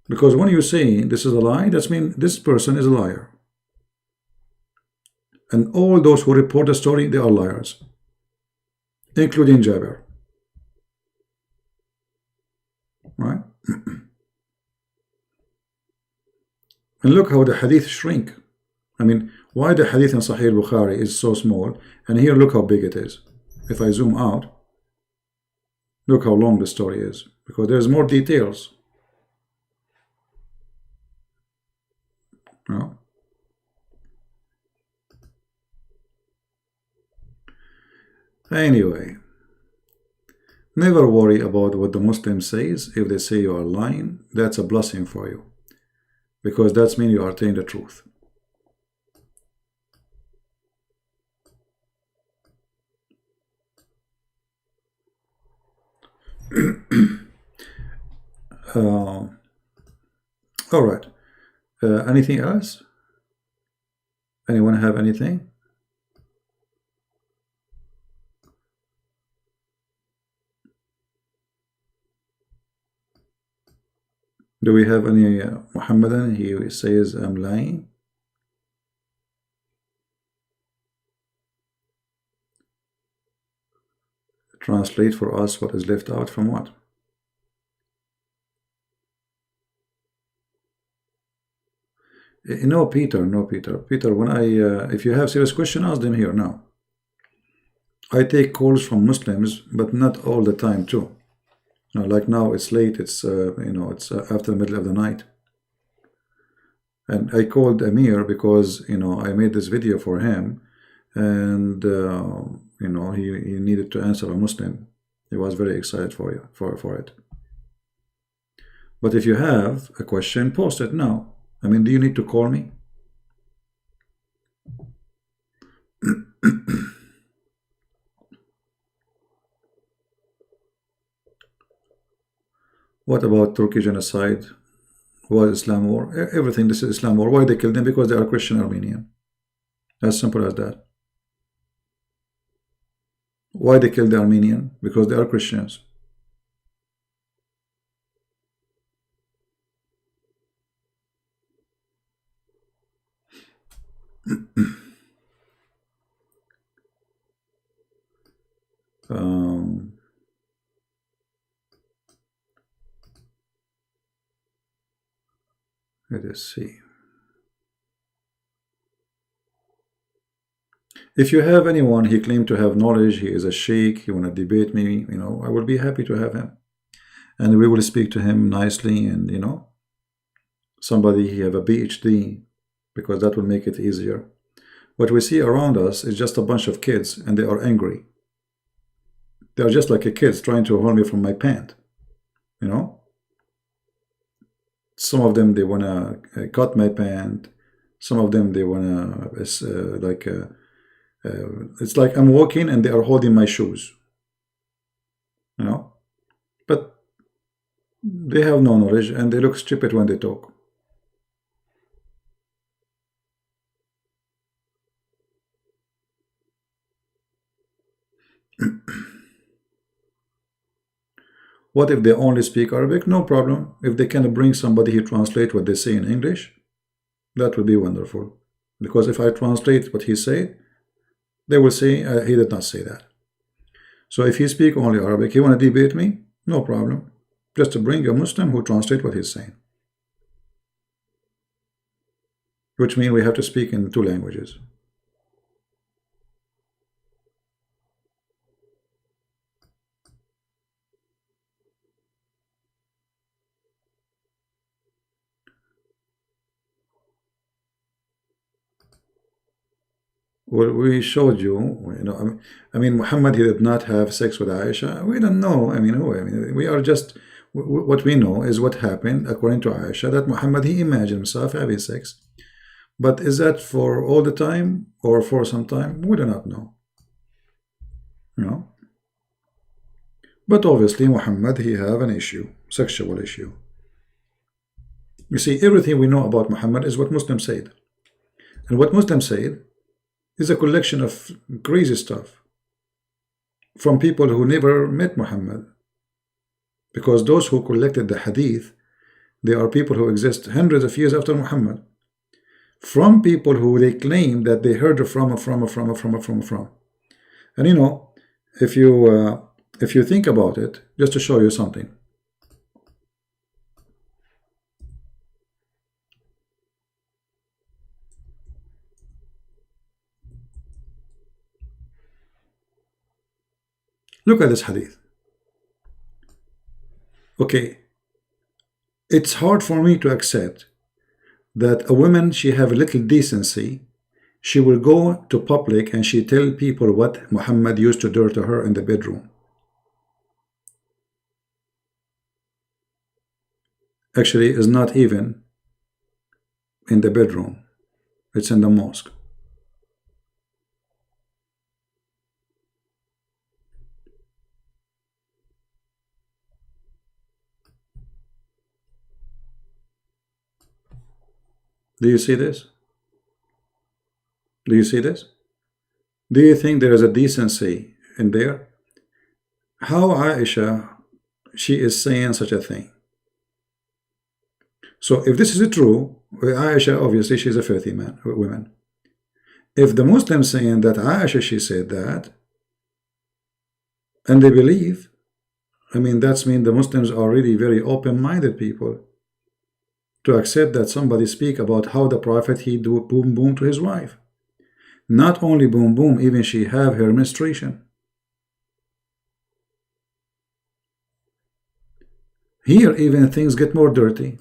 Because when you say this is a lie, that means this person is a liar. And all those who report the story, they are liars. Including Jabir. Right? And look how the hadith shrink. I mean, why the hadith in Sahih Bukhari is so small, and here look how big it is. If I zoom out, look how long the story is, because there's more details. No? Anyway, never worry about what the Muslim says. If they say you are lying, that's a blessing for you, because that means you are telling the truth. All right. Anything else? Anyone have anything? Do we have any Muhammadan? He says, I'm lying. Translate for us what is left out from what? No, Peter, no, Peter. Peter, when if you have serious question, ask them here now. I take calls from Muslims, but not all the time too. No, like now it's late. It's it's after the middle of the night, and I called Amir because I made this video for him, and he needed to answer a Muslim. He was very excited for it. But if you have a question, post it now. I mean, do you need to call me? What about Turkey genocide? Was Islam war? Everything, this is Islam war. Why they killed them? Because they are Christian Armenian. As simple as that. Why they killed the Armenian? Because they are Christians. Let us see. If you have anyone, he claimed to have knowledge, he is a sheikh, he want to debate me, I will be happy to have him. And we will speak to him nicely, and somebody, he have a PhD, because that will make it easier. What we see around us is just a bunch of kids, and they are angry. They are just like a kids trying to hold me from my pant, you know. Some of them, they want to cut my pant. Some of them, they want to it's like I'm walking and they are holding my shoes, you know. But they have no knowledge and they look stupid when they talk. What if they only speak Arabic? No problem. If they can bring somebody who translate what they say in English, that would be wonderful. Because if I translate what he said, they will say he did not say that. So if he speak only Arabic, he want to debate me? No problem. Just to bring a Muslim who translate what he's saying. Which means we have to speak in 2 languages. Well, we showed you, I mean, Muhammad, he did not have sex with Aisha. We don't know. I mean, we are just, what we know is what happened according to Aisha, that Muhammad, he imagined himself having sex. But is that for all the time or for some time? We do not know. You know? But obviously, Muhammad, he have an issue, sexual issue. You see, everything we know about Muhammad is what Muslims said. And what Muslims said is a collection of crazy stuff from people who never met Muhammad. Because those who collected the hadith, they are people who exist hundreds of years after Muhammad. From people who they claim that they heard from. And you know, if you think about it, just to show you something. Look at this hadith. Okay, it's hard for me to accept that a woman, she have a little decency, she will go to public and she tell people what Muhammad used to do to her in the bedroom. Actually, it's not even in the bedroom, it's in the mosque. Do you see this? Do you see this? Do you think there is a decency in there? How Aisha, she is saying such a thing? So if this is true, Aisha, obviously she's a filthy woman. If the Muslims saying that Aisha, she said that, and they believe, I mean, that's mean the Muslims are really very open-minded people to accept that somebody speak about how the Prophet, he do boom boom to his wife. Not only boom boom, even she have her menstruation. Here even things get more dirty.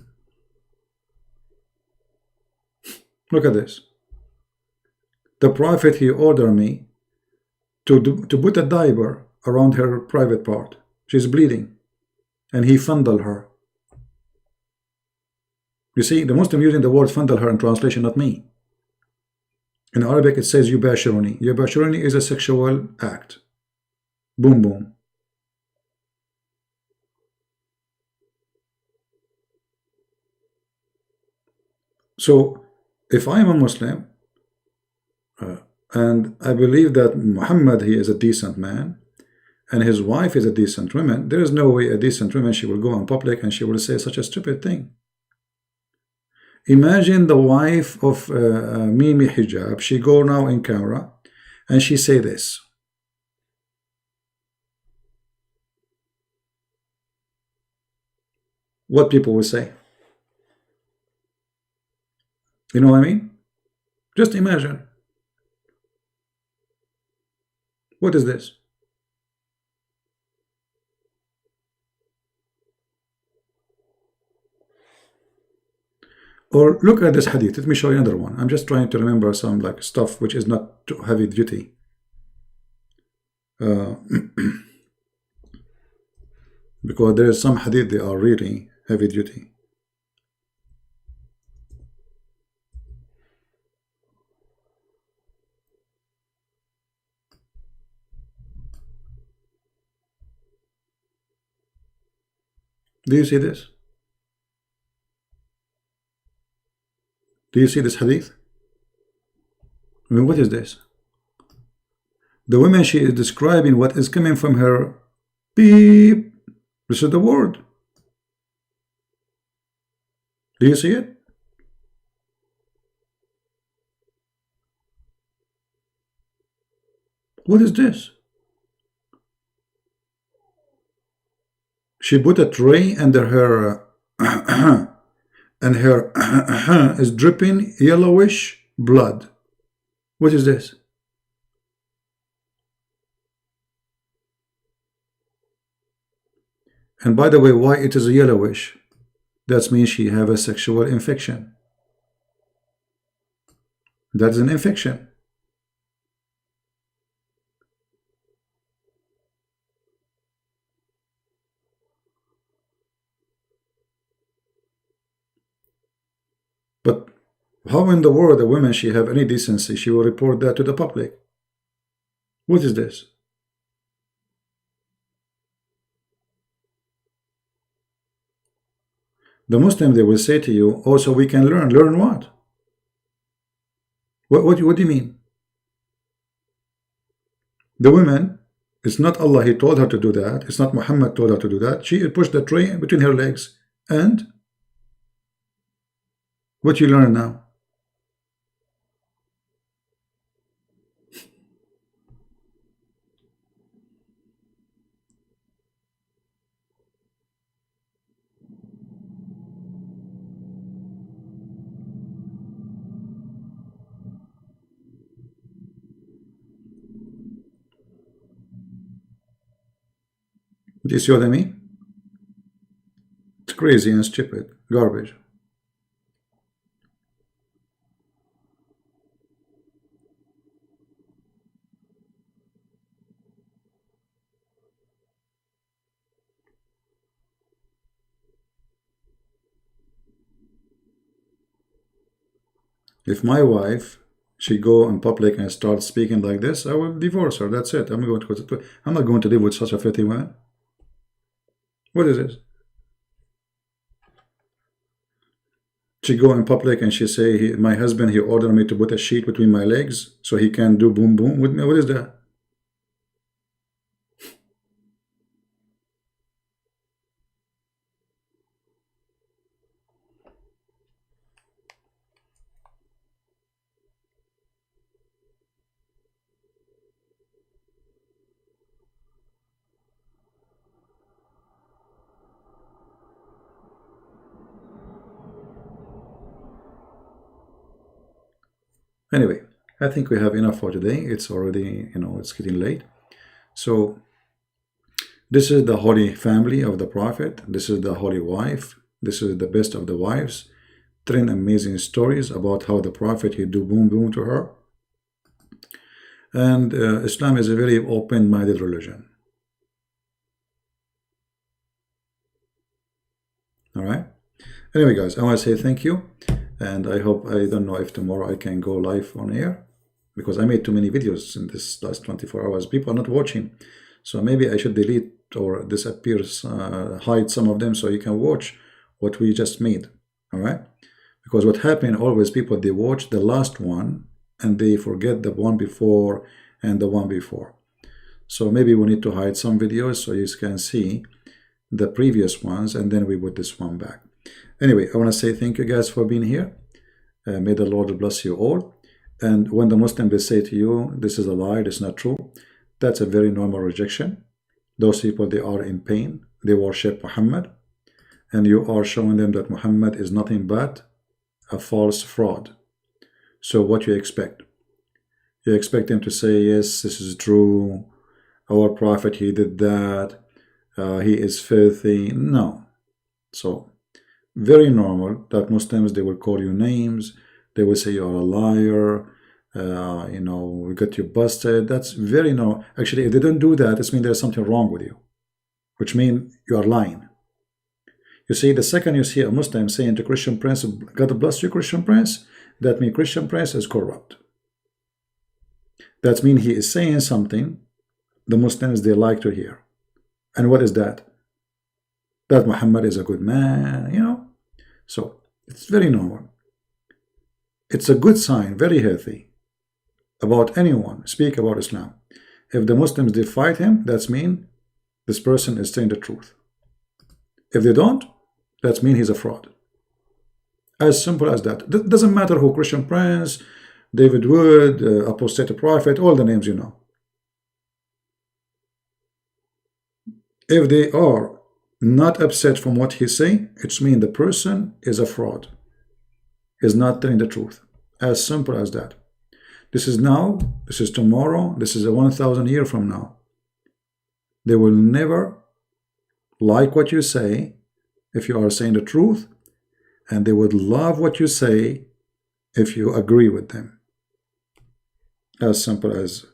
Look at this. The Prophet, he ordered me to put a diaper around her private part. She's bleeding. And he fondled her. You see, the Muslim using the word fondle her in translation, not me. In Arabic it says yubashiruni. Yubashiruni is a sexual act. Boom boom. So if I am a Muslim and I believe that Muhammad, he is a decent man and his wife is a decent woman, there is no way a decent woman, she will go in public and she will say such a stupid thing. Imagine the wife of Mimi Hijab, she go now in camera and she say this. What people will say. You know what I mean? Just imagine. What is this? Or look at this hadith. Let me show you another one. I'm just trying to remember some like stuff which is not too heavy duty. Because there is some hadith they are really heavy duty. Do you see this? Do you see this hadith? I mean, what is this? The woman, she is describing what is coming from her beep. This is the word. Do you see it? What is this? She put a tray under her and her is dripping yellowish blood. What is this? And by the way, why it is yellowish? That means she have a sexual infection. That is an infection. But how in the world a woman, she have any decency, she will report that to the public? What is this? The Muslim, they will say to you, also we can learn. Learn what? What do you mean? The woman, it's not Allah, He told her to do that. It's not Muhammad told her to do that. She pushed the tray between her legs. And what you learn now? Do you see what I mean? It's crazy and stupid. Garbage. If my wife, she go in public and start speaking like this, I will divorce her. That's it. I'm not going to live with such a filthy woman. What is this? She go in public and she say, my husband, he ordered me to put a sheet between my legs so he can do boom boom with me. What is that? Anyway, I think we have enough for today. It's already, it's getting late. So this is the holy family of the Prophet. This is the holy wife. This is the best of the wives. 10 amazing stories about how the Prophet, he do boom boom to her. And Islam is a very open-minded religion. All right. Anyway, guys, I want to say thank you. And I hope, I don't know if tomorrow I can go live on air, because I made too many videos in this last 24 hours. People are not watching. So maybe I should delete or disappear, hide some of them so you can watch what we just made. All right. Because what happened always, people, they watch the last one and they forget the one before and the one before. So maybe we need to hide some videos so you can see the previous ones, and then we put this one back. Anyway, I want to say thank you guys for being here. May the Lord bless you all. And when the Muslim will say to you, this is a lie, this is not true, that's a very normal rejection. Those people, they are in pain. They worship Muhammad. And you are showing them that Muhammad is nothing but a false fraud. So what you expect? You expect them to say, yes, this is true. Our Prophet, he did that. He is filthy. No. So very normal that Muslims, they will call you names, they will say you are a liar, you know, we got you busted. That's very normal. Actually, if they don't do that, it means there's something wrong with you, which means you are lying. You see, the second you see a Muslim saying to Christian Prince, God bless you, Christian Prince, that means Christian Prince is corrupt. That means he is saying something the Muslims, they like to hear. And what is that? That Muhammad is a good man, you know. So it's very normal. It's a good sign, very healthy, about anyone speak about Islam. If the Muslims, they fight him, that means this person is saying the truth. If they don't, that means he's a fraud. As simple as that. It doesn't matter who, Christian Prince, David Wood, ApostateProphet, all the names you know. If they are not upset from what he say, it means the person is a fraud, is not telling the truth. As simple as that. This is now, this is tomorrow, this is a 1,000 years from now. They will never like what you say if you are saying the truth, and they would love what you say if you agree with them. As simple as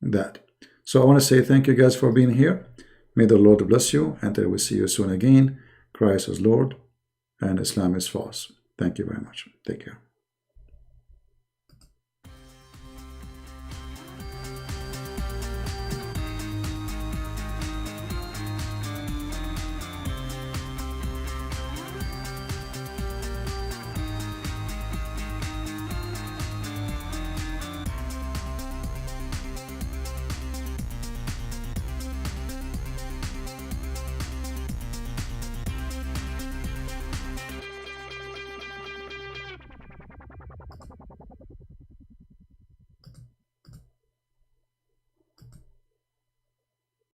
that. So I want to say thank you guys for being here. May the Lord bless you, and I will see you soon again. Christ is Lord, and Islam is false. Thank you very much. Take care.